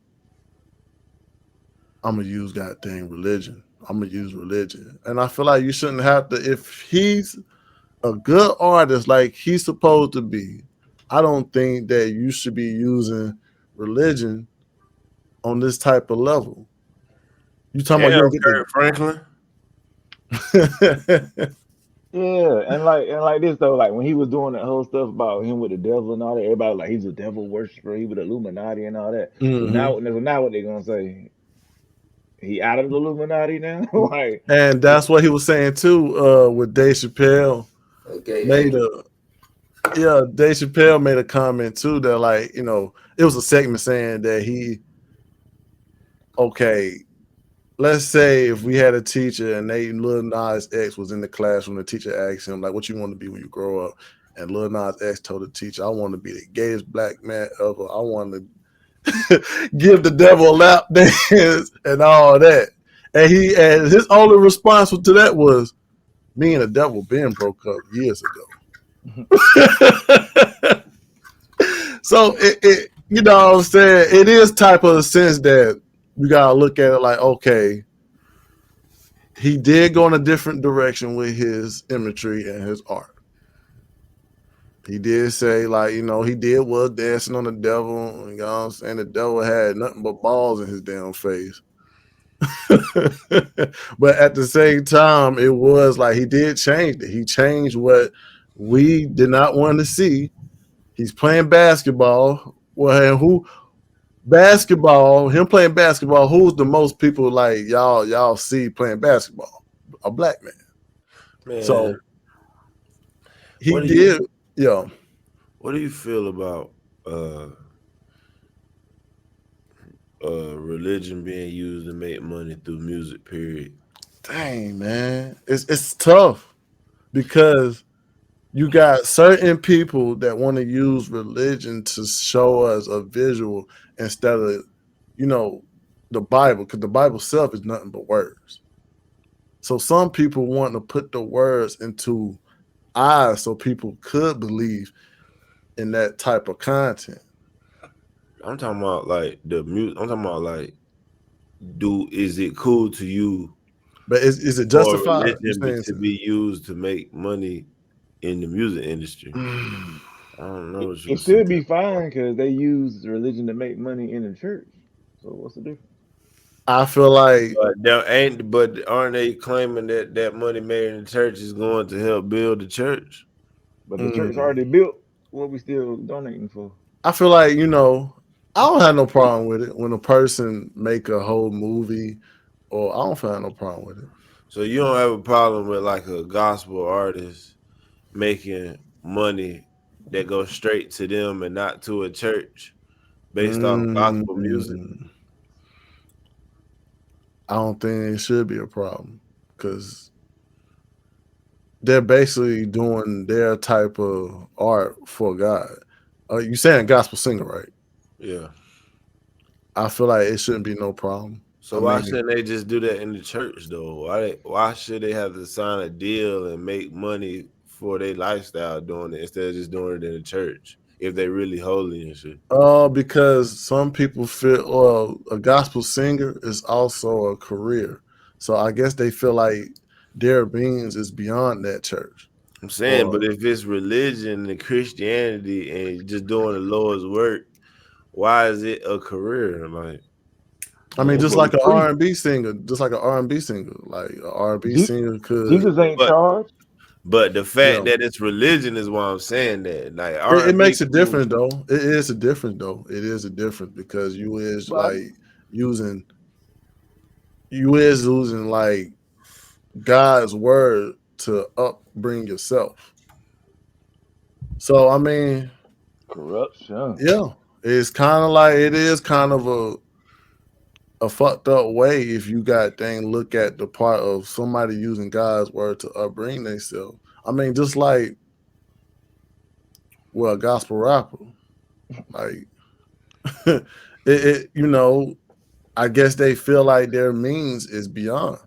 I'm gonna use goddamn religion. I'm gonna use religion, and I feel like you shouldn't have to. If he's a good artist, like he's supposed to be, I don't think that you should be using religion on this type of level. You talking about you Kirk Franklin? Yeah, and like this though, like when he was doing that whole stuff about him with the devil and all that, everybody was like he's a devil worshiper, he was Illuminati and all that. So now what they gonna say? He out of the Illuminati now? Like, and that's what he was saying too. With Dave Chappelle Dave Chappelle made a comment too that like it was a segment saying that let's say if we had a teacher and Lil Nas X was in the classroom, the teacher asked him, like, what you want to be when you grow up? And Lil Nas X told the teacher, I want to be the gayest black man ever. I want to give the devil a lap dance and all that. And his only response to that was, me and the devil been broke up years ago. So it you know what I'm saying? It is type of a sense that you gotta look at it like, okay, he did go in a different direction with his imagery and his art. He did say, like, he did was dancing on the devil. You know what I'm saying? The devil had nothing but balls in his damn face. But at the same time, it was like he did change it. He changed what we did not want to see. He's playing basketball. Well, him playing basketball, who's the most people like y'all see playing basketball? A black man. So he did. What do you feel about religion being used to make money through music, period? Dang, man. It's tough because you got certain people that want to use religion to show us a visual instead of, the Bible, because the Bible itself is nothing but words. So some people want to put the words into eyes so people could believe in that type of content. I'm talking about like the music. I'm talking about like, is it cool to you? But is it justified to be used to make money in the music industry? I don't know. It should be fine because they use religion to make money in the church. So what's the difference? I feel like, but aren't they claiming that money made in the church is going to help build the church? But the church already built. What we still donating for? I feel like, I don't have no problem with it when a person make a whole movie, or I don't have no problem with it. So you don't have a problem with like a gospel artist making money that goes straight to them and not to a church based off gospel music? I don't think it should be a problem because they're basically doing their type of art for God. You saying gospel singer, right? Yeah. I feel like it shouldn't be no problem. So why shouldn't they just do that in the church though? Why should they have to sign a deal and make money for their lifestyle doing it instead of just doing it in the church if they really holy and shit? Because some people feel a gospel singer is also a career. So I guess they feel like their beings is beyond that church. I'm saying, but if it's religion and Christianity and just doing the Lord's work, why is it a career? Like, I mean, just like an R&B singer, like an R&B singer could. Jesus ain't charged. But the fact that it's religion is why I'm saying that. Like it makes a difference though. It is a difference though. It is a difference because you is losing like God's word to upbring yourself. So I mean, corruption. Yeah, it's kind of like it is kind of a fucked up way if you got look at the part of somebody using God's word to upbring themselves. I mean, just like a gospel rapper, like I guess they feel like their means is beyond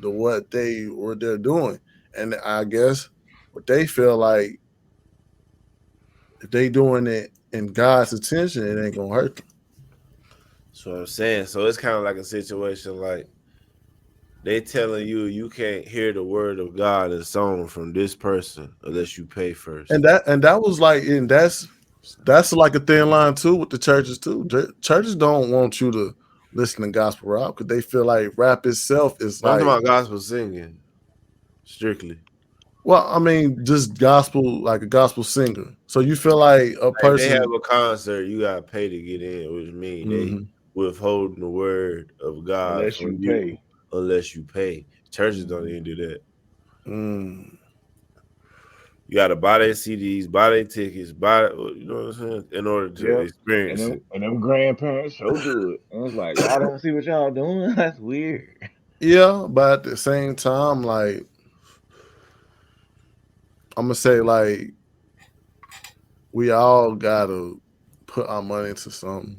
what they're doing, and I guess what they feel like if they doing it in God's attention, it ain't gonna hurt them. That's what I'm saying. So it's kind of like a situation like they telling you can't hear the word of God in song from this person unless you pay first. And that was like, and that's like a thin line too with the churches too. Churches don't want you to listen to gospel rap because they feel like rap itself is I'm talking about gospel singing, strictly. Well, I mean, just gospel, like a gospel singer. So you feel like a person. They have a concert, you gotta pay to get in, which means they withholding the word of God unless you pay. Unless you pay. Churches don't even do that. You gotta buy their CDs, buy their tickets, you know what I'm saying, in order to experience it. And them grandparents so good. And it's like, y'all don't see what y'all doing. That's weird. Yeah, but at the same time, like I'm gonna say, like we all gotta put our money into something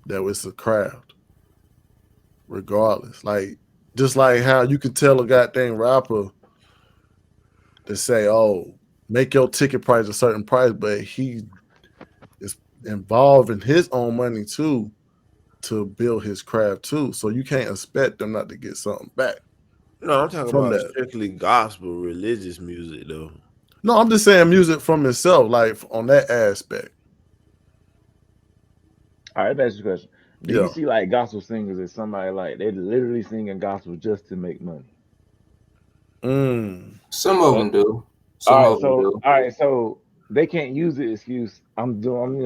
that was a craft, regardless. Like just like how you could tell a goddamn rapper to say, "Oh, make your ticket price a certain price," but he is involved in his own money too to build his craft too. So you can't expect them not to get something back. No, I'm talking about strictly gospel, religious music, though. No, I'm just saying music from itself, like on that aspect. All right, that's the question. Do you see like gospel singers as somebody like they literally singing gospel just to make money? Some of them do. All right, so they can't use the excuse, I'm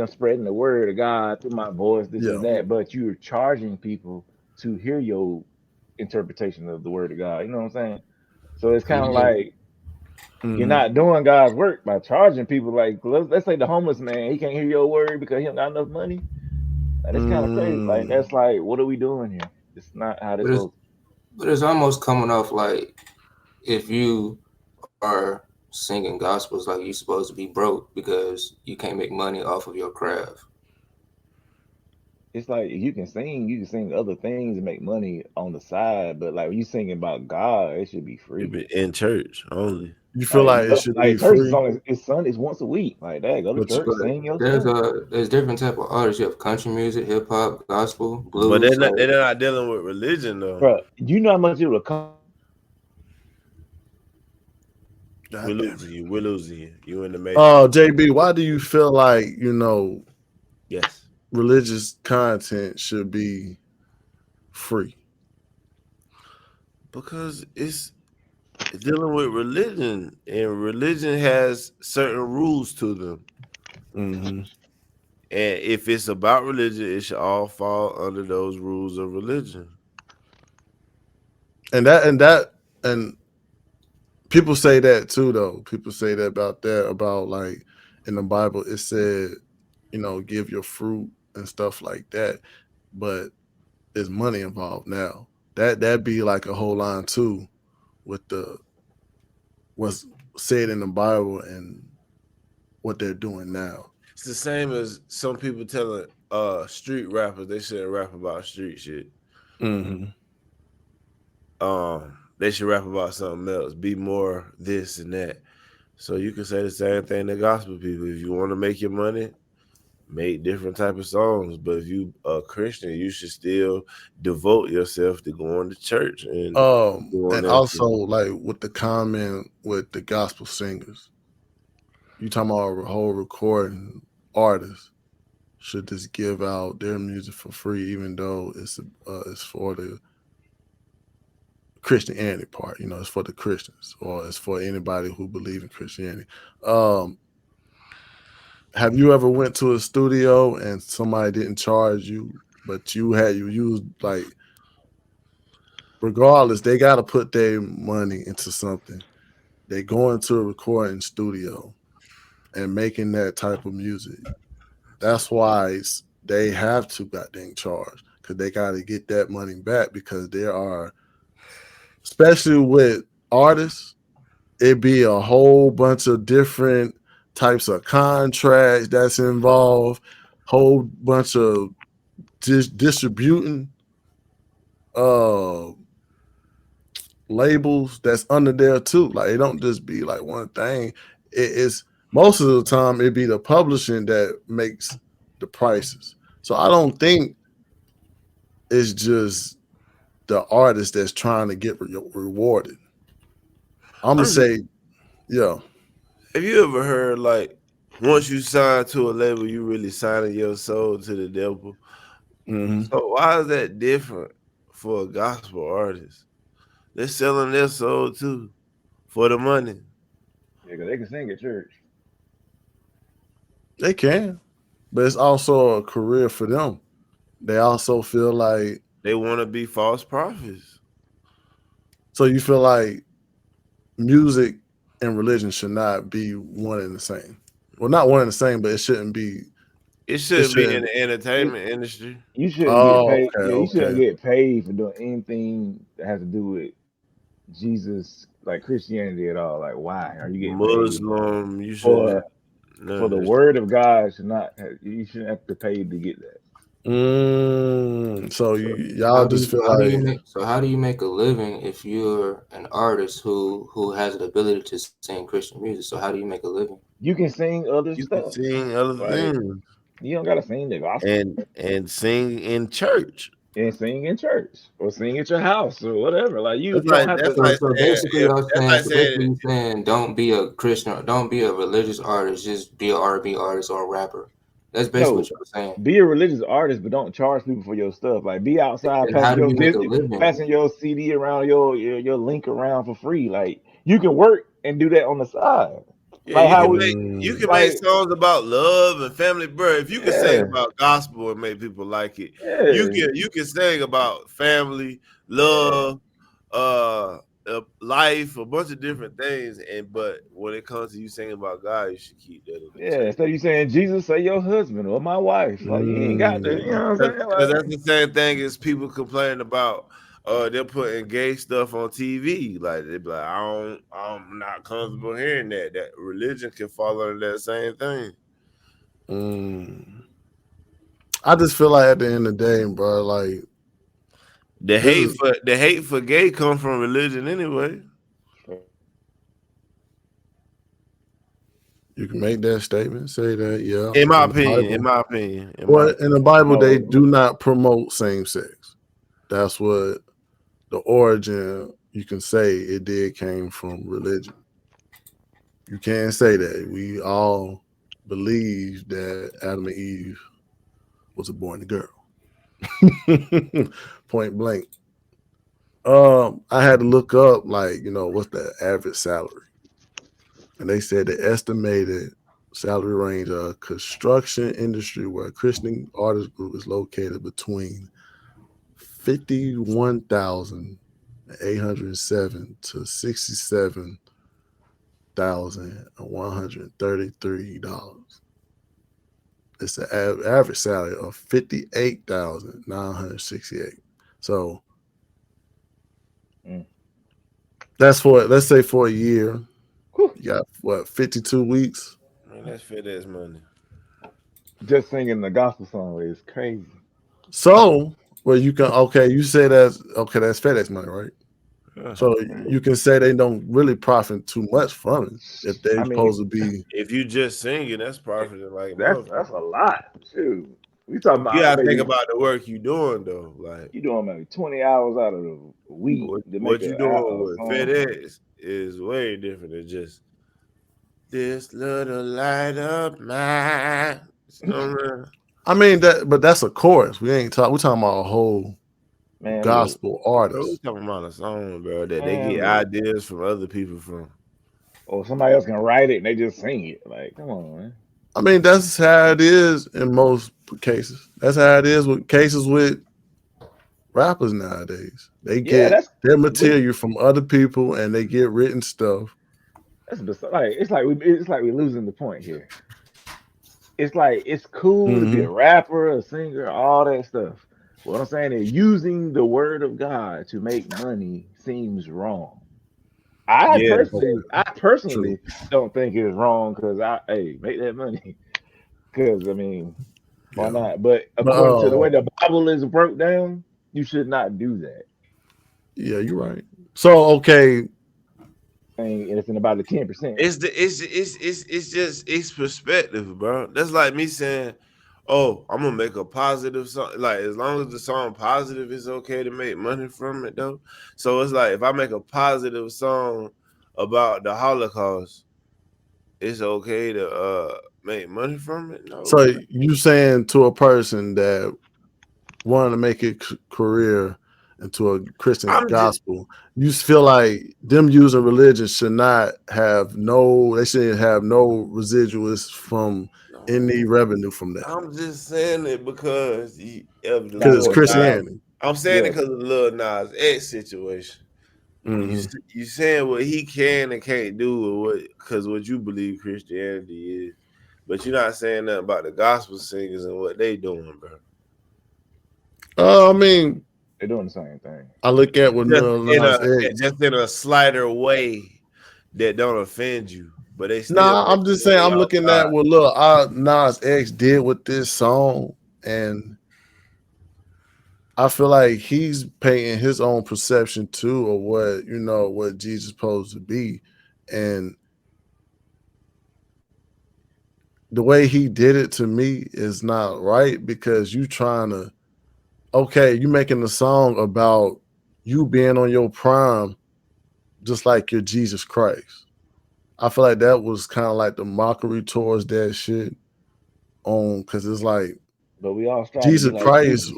spreading the word of God through my voice, this and that, but you're charging people to hear your interpretation of the word of God. You know what I'm saying? So it's kind of like you're not doing God's work by charging people. Like let's say the homeless man, he can't hear your word because he don't got enough money. Like, it's kind of crazy. Like that's like, what are we doing here? It's not how this goes. But it's almost coming off like if you are singing gospels, like you're supposed to be broke because you can't make money off of your craft. It's like you can sing other things and make money on the side, but like when you singing about God, it should be free. In church only. You feel like it should be free? It's Sunday, it's once a week. Like that, go to church, sing your There's different type of artists. You have country music, hip hop, gospel, blues. But they're not dealing with religion though. Bro, you know how much it would come. We're losing you. You in the matrix. Oh, JB, why do you feel like yes, religious content should be free? Because it's dealing with religion, and religion has certain rules to them. And if it's about religion, it should all fall under those rules of religion. And people say that too, though. People say that about like in the Bible, it said, give your fruit and stuff like that. But there's money involved now. That'd be like a whole line too with what's said in the Bible and what they're doing now. It's the same as some people telling street rappers they shouldn't rap about street shit. They should rap about something else, be more this and that. So you can say the same thing to gospel people. If you want to make your money, make different type of songs. But if you a Christian, you should still devote yourself to going to church and also like with the comment with the gospel singers. You talking about a whole recording artists should just give out their music for free, even though it's for the Christianity part. It's for the Christians, or it's for anybody who believe in Christianity. Have you ever went to a studio and somebody didn't charge you, but you used, like, regardless, they got to put their money into something. They go into a recording studio and making that type of music. That's why they have to goddamn charge, because they got to get that money back, because there are, especially with artists, it be a whole bunch of different types of contracts that's involved, whole bunch of distributing labels that's under there too. Like, it don't just be like one thing. It's most of the time it be the publishing that makes the prices. So I don't think it's just the artist that's trying to get rewarded. I'm gonna say, yeah. Have you ever heard, like, once you sign to a label, you really signing your soul to the devil? Mm-hmm. So why is that different for a gospel artist? They're selling their soul too for the money. Yeah, because they can sing at church. They can, but it's also a career for them. They also feel like they want to be false prophets. So you feel like music and religion should not be one and the same. Well, not one and the same, but it shouldn't be. It shouldn't be in the entertainment industry. You shouldn't get paid. Okay, you shouldn't get paid for doing anything that has to do with Jesus, like Christianity at all. Like, why are you getting Muslim? paid? You should For the word of God should not. You shouldn't have to pay to get that. So y'all just feel like. So how do you make a living if you're an artist who has the ability to sing Christian music? So how do you make a living? You can sing other stuff. Can sing other things. You don't gotta sing the gospel. And sing in church. And sing in church, or sing at your house, or whatever. Like, you That's don't have to. So basically, you're saying don't be a Christian, or don't be a religious artist. Just be an R&B artist or a rapper. That's basically what you're saying. Be a religious artist, but don't charge people for your stuff. Like, be outside passing your CD around, your link around for free. Like, you can work and do that on the side. Yeah, like you can make songs about love and family, bro. If you can sing about gospel and make people like it, you can sing about family, love, life, a bunch of different things. But when it comes to you singing about God, you should keep that. Instead of you saying Jesus, say your husband or my wife. Like, you ain't got to. You know what I'm saying? Like, that's the same thing as people complaining about. They're putting gay stuff on TV. Like, they be like, I'm not comfortable hearing that. That religion can fall under that same thing. I just feel like at the end of the day, bro, like the hate for gay come from religion anyway. You can make that statement, say that, yeah. In my opinion. Well, in the Bible, they do not promote same sex. That's what the origin, you can say it did came from religion. You can't say that. We all believe that Adam and Eve was a boy and a girl. Point blank. I had to look up, like, what's the average salary? And they said the estimated salary range of construction industry where a Christian artist group is located between $51,807 to $67,133. It's an average salary of $58,968. So that's for, let's say, for a year. You got what, 52 weeks? Man, that's FedEx money. Just singing the gospel song is crazy. So, well, you can, you say that's FedEx money, right? So you can say they don't really profit too much from it if they're supposed to be. If you just singing, that's profiting like that's a lot. Shoot, we talking about. You gotta think about the work you doing though. Like, you doing maybe 20 hours out of the week. What you doing with FedEx is way different than just this little light of mine. I mean that, but that's a chorus. We're talking about a whole Man, gospel Bro, we artists. talking about a song, bro, that they get ideas from other people from. Or somebody else can write it and they just sing it. Like, come on, man. I mean, that's how it is in most cases. That's how it is with cases with rappers nowadays. They get their material from other people and they get written stuff. It's like we're losing the point here. It's like it's cool to be a rapper, a singer, all that stuff. What I'm saying is using the word of God to make money seems wrong. I personally don't think it's wrong because make that money. Because I mean, why not? But according to the way the Bible is broke down, you should not do that. Yeah, you're right. So okay. And it's about the 10%. It's perspective, bro. That's like me saying, "Oh, I'm gonna make a positive song." Like as long as the song positive, it's okay to make money from it, though. So it's like if I make a positive song about the Holocaust, it's okay to make money from it. No. So you saying to a person that wanted to make a career into a Christian gospel, you feel like them using religion should not have they shouldn't have no residuals from any revenue from that. I'm just saying it because it's Christianity. I'm saying it because of the Lil Nas X situation. You saying what he can and can't do because what you believe Christianity is, but you're not saying nothing about the gospel singers and what they doing, bro. I mean, they're doing the same thing. I look at what just in a slighter way that don't offend you, but they still. I'm just saying I'm looking at what Lil Nas X did with this song, and I feel like he's painting his own perception too of what Jesus is supposed to be, and the way he did it to me is not right because you trying to. Okay, you making a song about you being on your prime, just like your Jesus Christ. I feel like that was kind of like the mockery towards that shit. Because it's like, but we all Jesus Christ.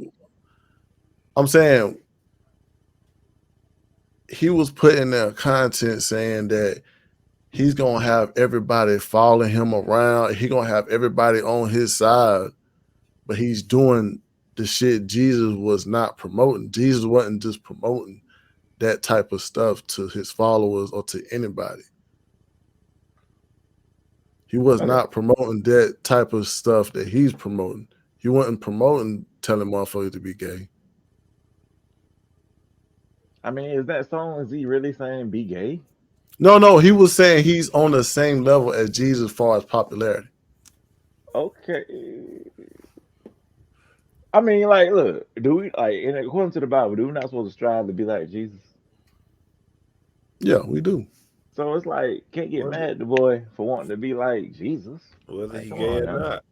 I'm saying he was putting their content saying that he's gonna have everybody following him around. He's gonna have everybody on his side, but he's doing the shit Jesus was not promoting. Jesus wasn't just promoting that type of stuff to his followers or to anybody. He was not promoting that type of stuff that he's promoting. He wasn't promoting telling motherfuckers to be gay. I mean, is that song, is he really saying be gay? No, he was saying he's on the same level as Jesus as far as popularity. Okay. I mean, like, look, do we according to the Bible, do we not supposed to strive to be like Jesus? Yeah, we do. So it's like, can't get mad at the boy for wanting to be like Jesus. Whether he gay or not.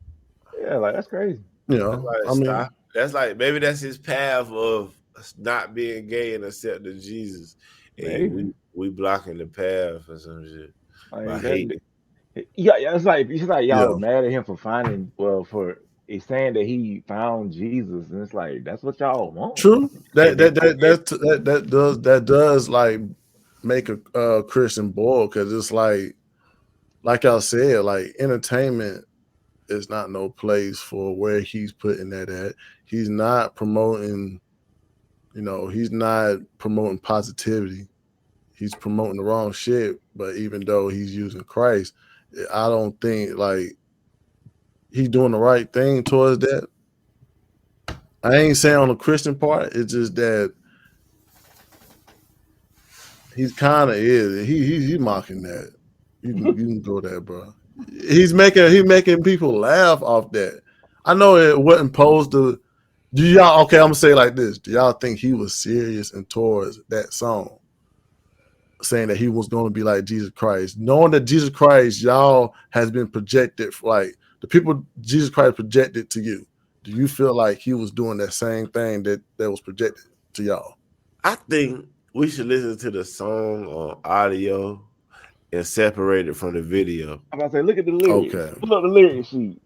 Yeah, like that's crazy. That's like maybe that's his path of not being gay and accepting Jesus. And we blocking the path or some shit. By hating. Yeah, it's like y'all mad at him for he's saying that he found Jesus, and it's like that's what y'all want. True. That does like make a Christian bold because it's like I said, like entertainment is not no place for where he's putting that at. He's not promoting, he's not promoting positivity. He's promoting the wrong shit. But even though he's using Christ, I don't think like he's doing the right thing towards that. I ain't saying on the Christian part. It's just that he's kind of is. He's mocking that. You can go there, bro. He's making people laugh off that. I know it wasn't posed to. Do y'all? Okay, I'm gonna say it like this. Do y'all think he was serious and towards that song, saying that he was going to be like Jesus Christ, knowing that Jesus Christ, y'all has been projected like the people Jesus Christ projected to you? Do you feel like he was doing that same thing that was projected to y'all? I think we should listen to the song on audio and separate it from the video. I'm about to say, look at the lyrics. Okay. Pull up the lyric sheet.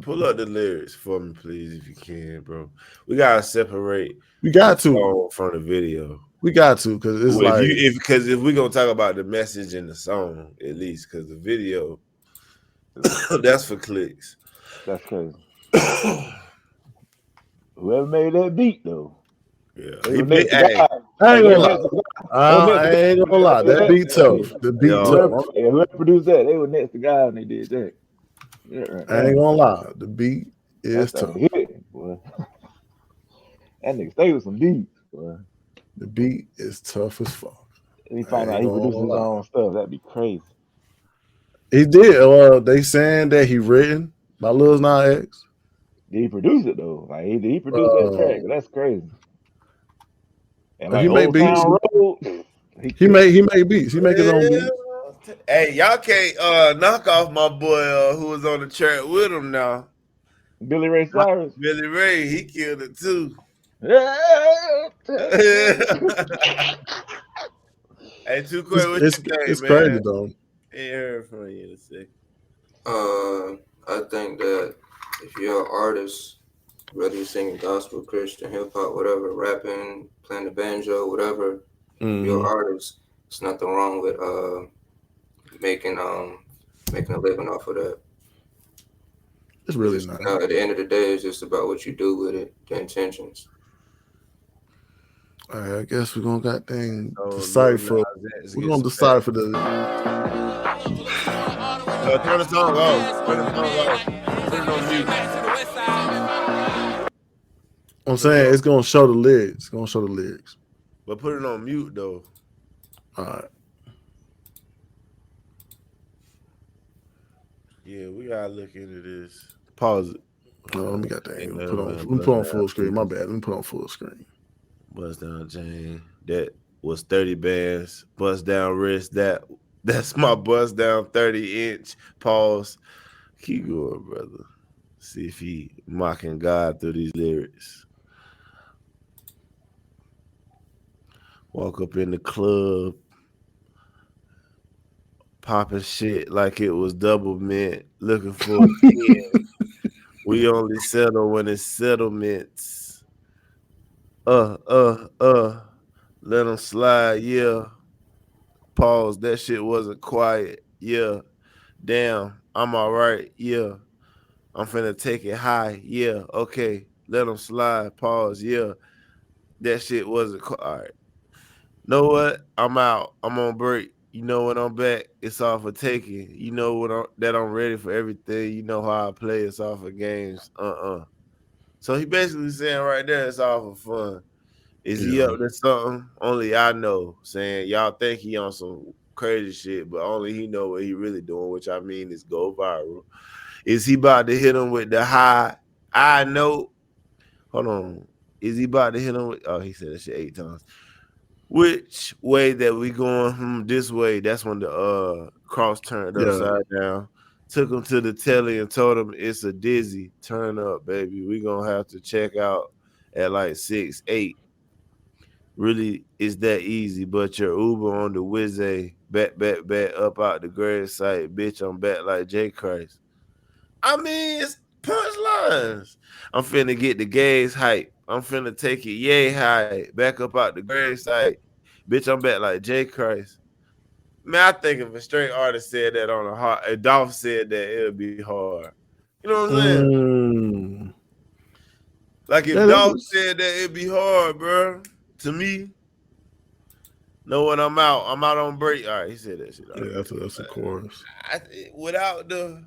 Pull up the lyrics for me, please, if you can, bro. We gotta separate. We got to song from the video. We got to, because it's like if we're gonna talk about the message in the song, at least, because the video that's for clicks. That's crazy. Whoever made that beat though. Yeah, I ain't gonna lie. That beat tough. The beat tough. Whoever produced that, they were next to God when they did that. Yeah, right. I ain't gonna lie. The beat is tough. Hit, boy. That nigga stay with some beats, boy. The beat is tough as fuck. He find out he produced his own stuff. That'd be crazy. He did. Well, they saying that he written by Lil Nas X. Did he produce it though? Like he produced that track. That's crazy. And like he made beats. He made beats. He make his own beats. Hey, y'all can't knock off my boy who was on the track with him now. Billy Ray Cyrus. Billy Ray, he killed it too. Hey, too quick. What you think, it's man? crazy though. Ain't heard from you in a second. I think that if you're an artist, whether you're singing gospel, Christian, hip hop, whatever, rapping, playing the banjo, whatever, you're an artist. There's nothing wrong with making a living off of that. It's really not. At the end of the day, it's just about what you do with it, the intentions. All right, I guess we're gonna decipher. We're gonna decipher the. Turn the song off. Turn the song off. Put it on mute. I'm saying it's gonna show the lyrics. It's gonna show the lyrics. But put it on mute though. All right. Yeah, we gotta look into this. Pause it. No, let me get that. Let me put on full screen. My bad. Let me put on full screen. Bust down Jane. That was 30 bands. Bust down wrist. That's my bust down 30-inch. Pause. Keep going, brother. See if he mocking God through these lyrics. Walk up in the club, popping shit like it was double mint, looking for a kid. We only settle when it's settlements. Let them slide, yeah. Pause, that shit wasn't quiet, yeah. Damn, I'm all right, yeah. I'm finna take it high, yeah. Okay, let them slide, pause, yeah. That shit wasn't quiet. All right. Know what? I'm out. I'm on break. You know when I'm back, it's all for taking. You know that I'm ready for everything. You know how I play. It's all for games. So he basically saying right there, it's all for fun. Is he up to something? Only I know. Saying y'all think he on some crazy shit, but only he know what he really doing, which I mean is go viral. Is he about to hit him with the high? I know. Hold on. Is he about to hit him with? Oh, he said that shit 8 times. Which way that we going this way? That's when the cross turned upside down. Took him to the telly and told him it's a dizzy. Turn up, baby. We gonna have to check out at like 6, 8. Really, it's that easy. But your Uber on the Wizzy. Back up out the grave site. Bitch, I'm back like J. Christ. I mean, it's punchlines. I'm finna get the gays hype. I'm finna take it yay high. Back up out the grave site. Bitch, I'm back like J. Christ. Man, I think if a straight artist said that on a hard, if Dolph said that, it would be hard. You know what I'm saying? Like if Dolph said that, it'd be hard, bro. To me. Know what? I'm out. I'm out on break. All right, he said that shit. Yeah, that's a chorus. Without the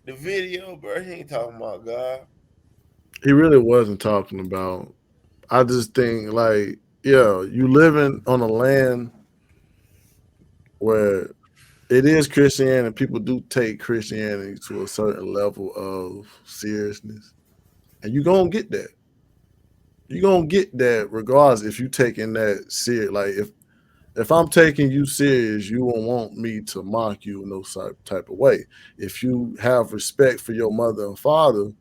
video, bro, he ain't talking about God. He really wasn't talking about. I just think, like, yeah, you living on a land where it is Christianity, and people do take Christianity to a certain level of seriousness, and you're gonna get that. You're gonna get that regardless if you taking that serious. Like if I'm taking you serious, you won't want me to mock you in no type of way. If you have respect for your mother and father,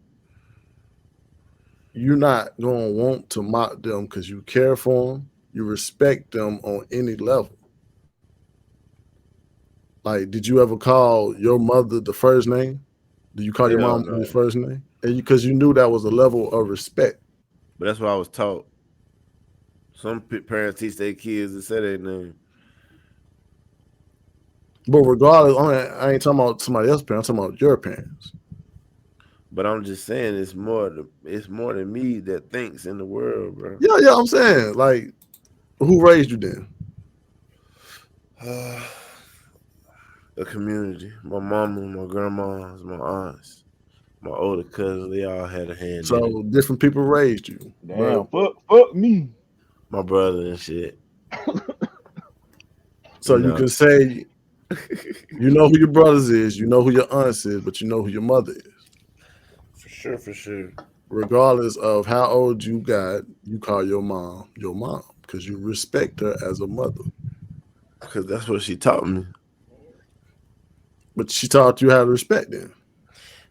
you're not going to want to mock them because you care for them. You respect them on any level. Like, did you ever call your mother the first name? Do you call your mom your first name? And because you knew that was a level of respect. Hell Your first name, and because you knew that was a level of respect. But that's what I was taught. Some parents teach their kids to say their name. But regardless, I ain't talking about somebody else's parents. I'm talking about your parents. But I'm just saying, it's more than me that thinks in the world, bro. Yeah. I'm saying, like, who raised you then? The community, my mama, my grandmas, my aunts, my older cousins, they all had a hand. So different people raised you. Damn, fuck me. My brother and shit. So you can say, you know who your brothers is, you know who your aunts is, but you know who your mother is. For sure. Regardless of how old you got, you call your mom because you respect her as a mother. Because that's what she taught me. But she taught you how to respect them.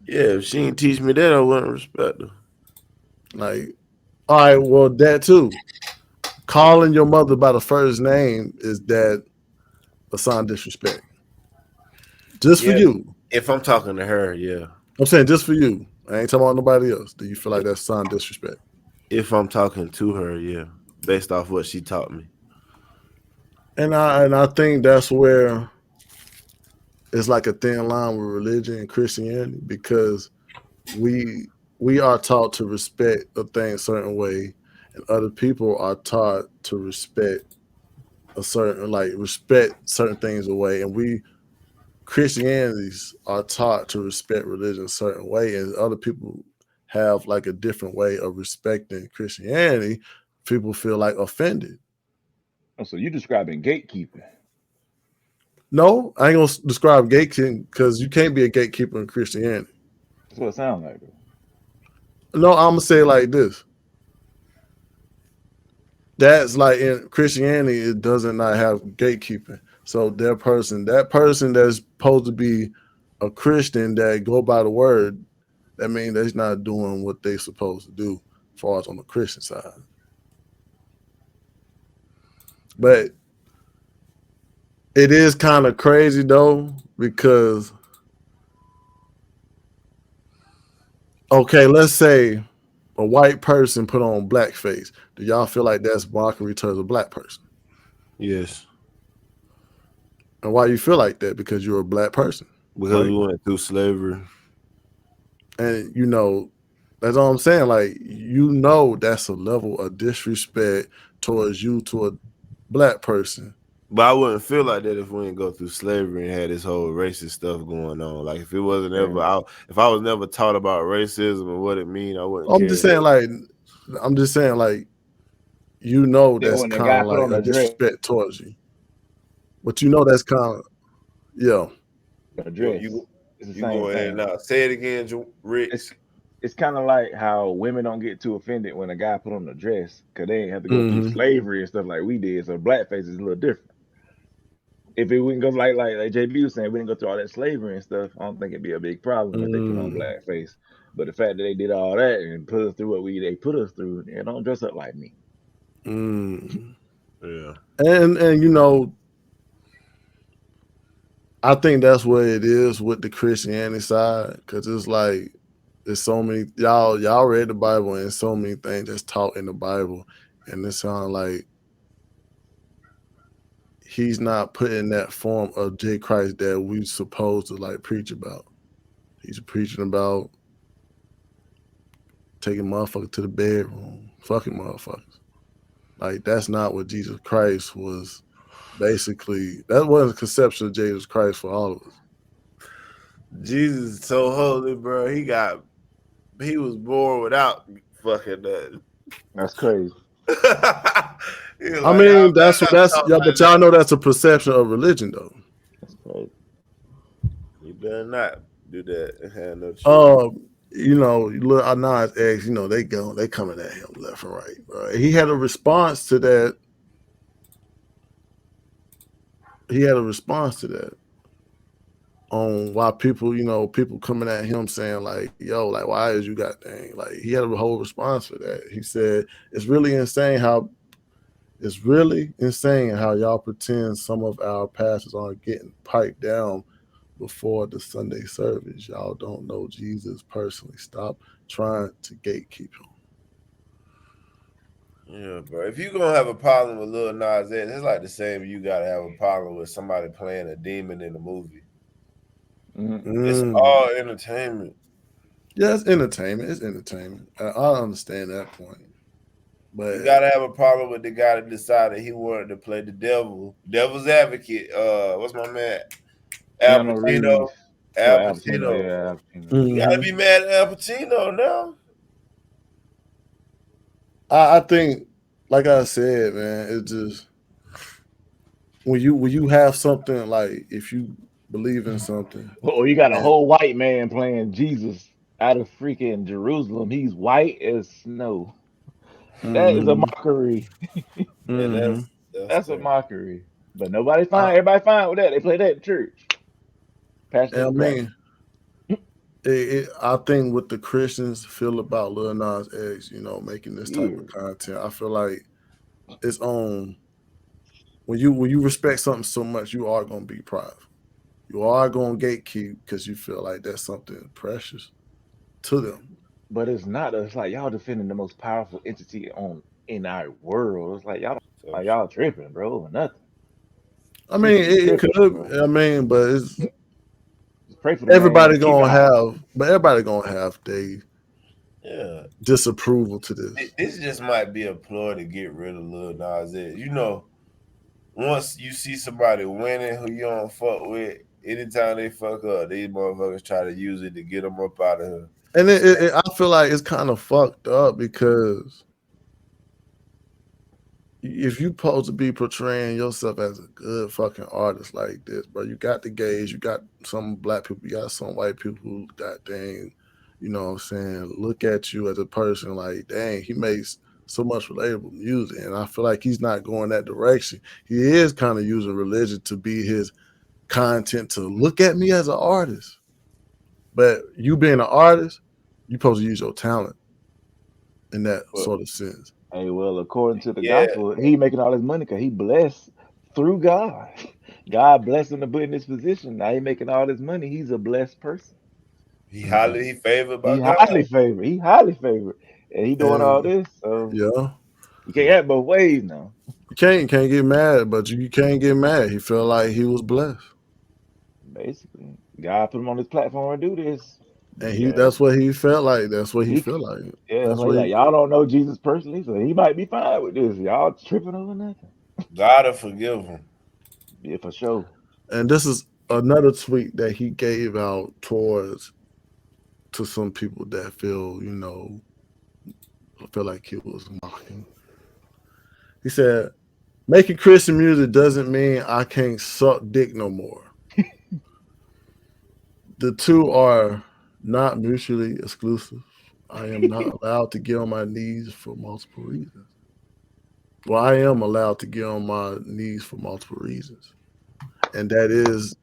Yeah, if she didn't teach me that, I wouldn't respect her. Like, all right, well, that too. Calling your mother by the first name, is that a sign of disrespect? Just for you. If I'm talking to her, yeah. I'm saying just for you. I ain't talking about nobody else. Do you feel like that's a sign of disrespect? If I'm talking to her, yeah. Based off what she taught me. And I think that's where it's like a thin line with religion and Christianity, because we are taught to respect a thing a certain way, and other people are taught to respect respect certain things away, and Christianities are taught to respect religion a certain way, and other people have like a different way of respecting Christianity. People feel like offended. Oh, so you're describing gatekeeping? No, I ain't gonna describe gatekeeping, because you can't be a gatekeeper in Christianity. That's what it sounds like, bro. No, I'm gonna say it like this. That's like in Christianity, it doesn't not have gatekeeping. So that person that's supposed to be a Christian that go by the word, that means they're not doing what they're supposed to do as far as on the Christian side. But it is kind of crazy though, because okay, let's say a white person put on blackface. Do y'all feel like that's mockery towards a black person? Yes. And why you feel like that? Because you're a black person. Because we went through slavery. And that's all I'm saying. Like, that's a level of disrespect towards you to a black person. But I wouldn't feel like that if we didn't go through slavery and had this whole racist stuff going on. Like, if it wasn't ever out, if I was never taught about racism and what it means, I wouldn't. I'm just saying, like, that's kind of like a disrespect towards you. But that's kind of, yeah. You go ahead now. Say it again, Rick. It's kind of like how women don't get too offended when a guy put on a dress, because they ain't have to go through slavery and stuff like we did. So blackface is a little different. If it wouldn't go like JB was saying, we didn't go through all that slavery and stuff, I don't think it'd be a big problem if they put on blackface. But the fact that they did all that and put us through what they put us through, they don't dress up like me. Yeah. And I think that's what it is with the Christianity side, because it's like there's so many y'all read the Bible, and so many things that's taught in the Bible, and it sounds like he's not putting that form of J Christ that we supposed to like preach about. He's preaching about taking motherfuckers to the bedroom, fucking motherfuckers. Like, that's not what Jesus Christ was. Basically, that wasn't the conception of Jesus Christ for all of us. Jesus is so holy, bro. He was born without fucking that. That's crazy. I mean, that's but y'all know that's a perception of religion, though. That's crazy. You better not do that and have no choice. Lil Nas X, they coming at him left and right, bro. He had a response to that. On why people coming at him saying like, yo, like, why is you got dang? Like, he had a whole response for that. He said, it's really insane how y'all pretend some of our pastors aren't getting piped down before the Sunday service. Y'all don't know Jesus personally. Stop trying to gatekeep him. Yeah, bro. If you gonna have a problem with Lil Nas X, it's like the same. You gotta have a problem with somebody playing a demon in a movie. It's all entertainment. Yeah, it's entertainment. It's entertainment. I understand that point. But you gotta have a problem with the guy that decided he wanted to play the devil's advocate. What's my man? Al Pacino. Al Pacino. Yeah, you gotta be mad at Al Pacino now. I think, like I said, man, it's just when you have something, like if you believe in something. Or you got a whole white man playing Jesus out of freaking Jerusalem. He's white as snow. That is a mockery. That's a mockery. But everybody fine with that. They play that in church. I mean, I think what the Christians feel about Lil Nas X, making this type of content, I feel like it's on. When you respect something so much, you are gonna be private. You are gonna gatekeep because you feel like that's something precious to them. But it's not. It's like y'all defending the most powerful entity in our world. It's like y'all tripping, bro, or nothing. I mean, it could. Bro. I mean, but it's everybody gonna have they disapproval to this. This just might be a ploy to get rid of Lil Nas X. Once you see somebody winning who you don't fuck with, anytime they fuck up, these motherfuckers try to use it to get them up out of here. And I feel like it's kind of fucked up because if you supposed to be portraying yourself as a good fucking artist like this, bro, you got the gays, you got some black people, you got some white people who got dang, you know what I'm saying, look at you as a person like, dang, he makes so much relatable music. And I feel like he's not going that direction. He is kind of using religion to be his content, to look at me as an artist. But you being an artist, you're supposed to use your talent in that sort of sense. Hey, well, according to the gospel, he making all his money because he blessed through God. God blessed him to put in this position. Now he making all this money. He's a blessed person. He highly favored by God. He highly favored. And he doing all this. So you can't have both ways now. You can't get mad, but you can't get mad. He felt like he was blessed. Basically. God put him on this platform to do this. And that's what he felt like. That's what he felt like. Yeah, that's what y'all don't know Jesus personally, so he might be fine with this. Y'all tripping over nothing. God will forgive him. Yeah, for sure. And this is another tweet that he gave out to some people that feel like he was mocking. He said, "Making Christian music doesn't mean I can't suck dick no more. The two are not mutually exclusive. I am not allowed to get on my knees for multiple reasons. Well, I am allowed to get on my knees for multiple reasons. And that is,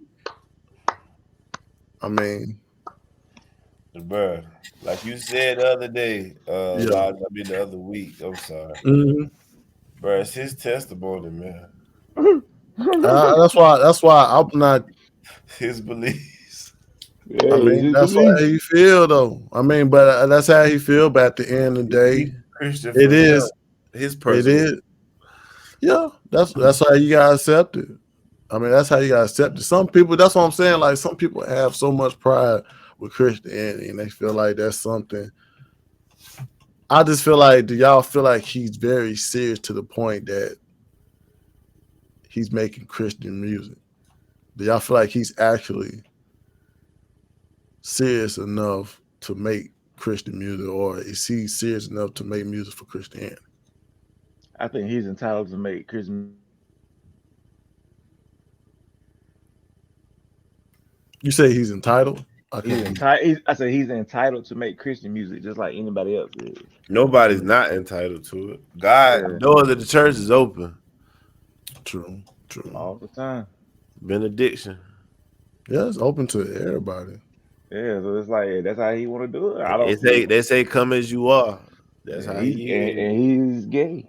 Bro, like you said the other day, the other week, I'm sorry. Bro, it's his testimony, man. That's why I'm not his beliefs. Yeah, that's how he feel though. But that's how he feel. But at the end of the day, it is his personal. It is. Yeah, that's how you gotta accept it. That's how you gotta accept it. Some people, that's what I'm saying. Like some people have so much pride with Christianity, and they feel like that's something. I just feel like, do y'all feel like he's very serious to the point that he's making Christian music? Do y'all feel like he's actually serious enough to make Christian music, or is he serious enough to make music for Christianity? I think he's entitled to make Christian. You say he's entitled? I say he's entitled to make Christian music just like anybody else is. Nobody's not entitled to it. God, doors of the church is open. True. All the time. Benediction. Yeah, it's open to everybody. Yeah, so it's like that's how he want to do it. They say come as you are. That's how he is. And he's gay.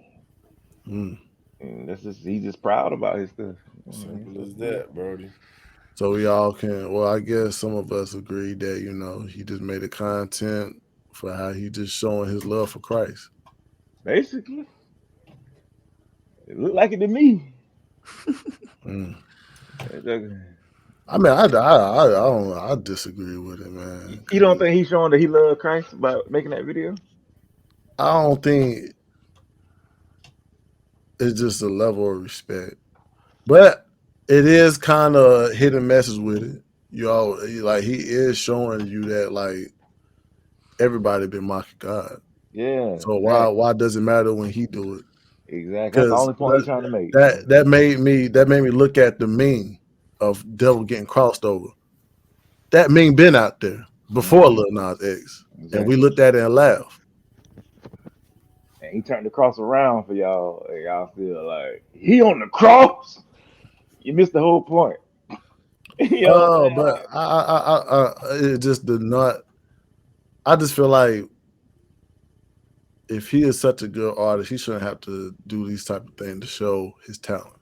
And he's just proud about his stuff. Simple as that, Brody. So we all can. Well, I guess some of us agree that he just made the content for how he just showing his love for Christ. Basically, it looked like it to me. I mean, I disagree with it, man. You don't think he's showing that he loved Christ by making that video? I don't think it's just a level of respect, but it is kind of hidden message with it. Like he is showing you that like everybody been mocking God. Yeah. So why does it matter when he do it? Exactly. That's the only point he's trying to make. That made me look at the meme of devil getting crossed over. That meme been out there before Lil Nas X, and we looked at it and laughed. And he turned the cross around for y'all, and y'all feel like he on the cross. You missed the whole point. But I it just did not. I just feel like if he is such a good artist, he shouldn't have to do these type of things to show his talent.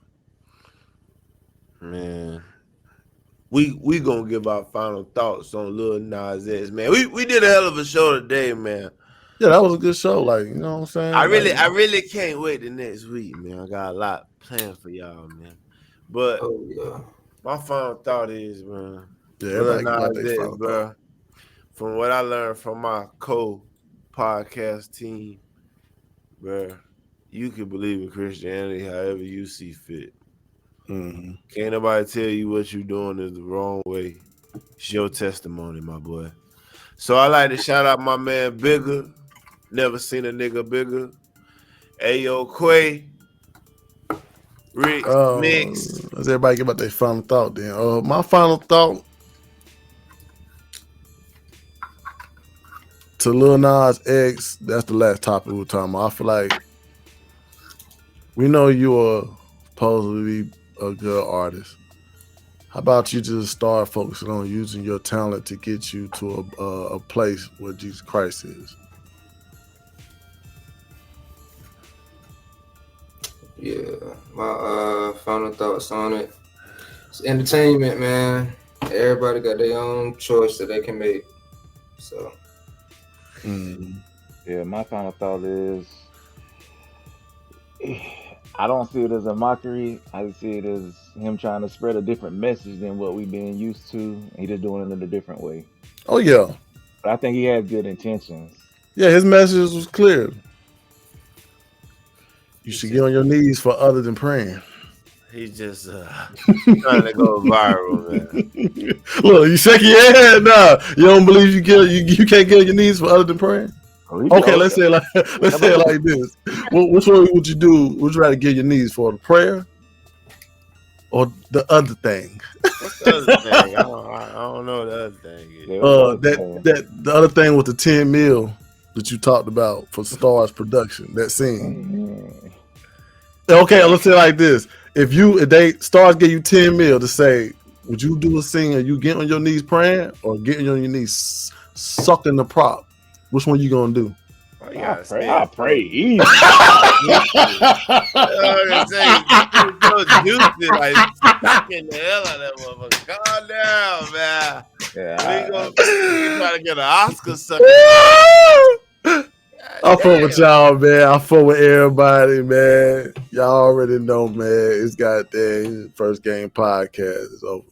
Man, we gonna give our final thoughts on Lil Nas X, man. We did a hell of a show today, man. Yeah, that was a good show. Like, you know what I'm saying? I really can't wait the next week, man. I got a lot planned for y'all, man. But my final thought is, man, Lil Nas X, bro. From what I learned from my co-podcast team, bro, you can believe in Christianity however you see fit. Can't nobody tell you what you're doing is the wrong way. It's your testimony, my boy. So I like to shout out my man Bigger. Never seen a nigga bigger. Ayo Quay. Rick Mix. Let's everybody give out their final thought then. My final thought to Lil Nas X, that's the last topic we're talking about. I feel like we know you are supposed to be a good artist. How about you just start focusing on using your talent to get you to a place where Jesus Christ is? Yeah, my final thoughts on it. It's entertainment, man. Everybody got their own choice that they can make. So, yeah, my final thought is I don't see it as a mockery. I see it as him trying to spread a different message than what we've been used to. He just doing it in a different way. Oh, yeah. But I think he has good intentions. Yeah, his message was clear. You should get on your knees for other than praying. He's just trying to go viral, man. Look, you shaking your head now. You don't believe you can't get on your knees for other than praying? Okay, let's say it like this. Which one would you do? Would you rather get your knees for the prayer or the other thing? What's the other thing? I don't know what the other thing is. The other thing with the 10 mil that you talked about for Stars production, that scene. Okay, let's say it like this. If Stars give you 10 mil to say, would you do a scene and you get on your knees praying or getting on your knees sucking the prop? Which one you gonna do? I pray easy. Like fucking the hell out of that motherfucker. Calm down, man. Yeah, we trying to get an Oscar sucker. I fuck with y'all, man. I fuck with everybody, man. Y'all already know, man. It's goddamn First Game Podcast is over.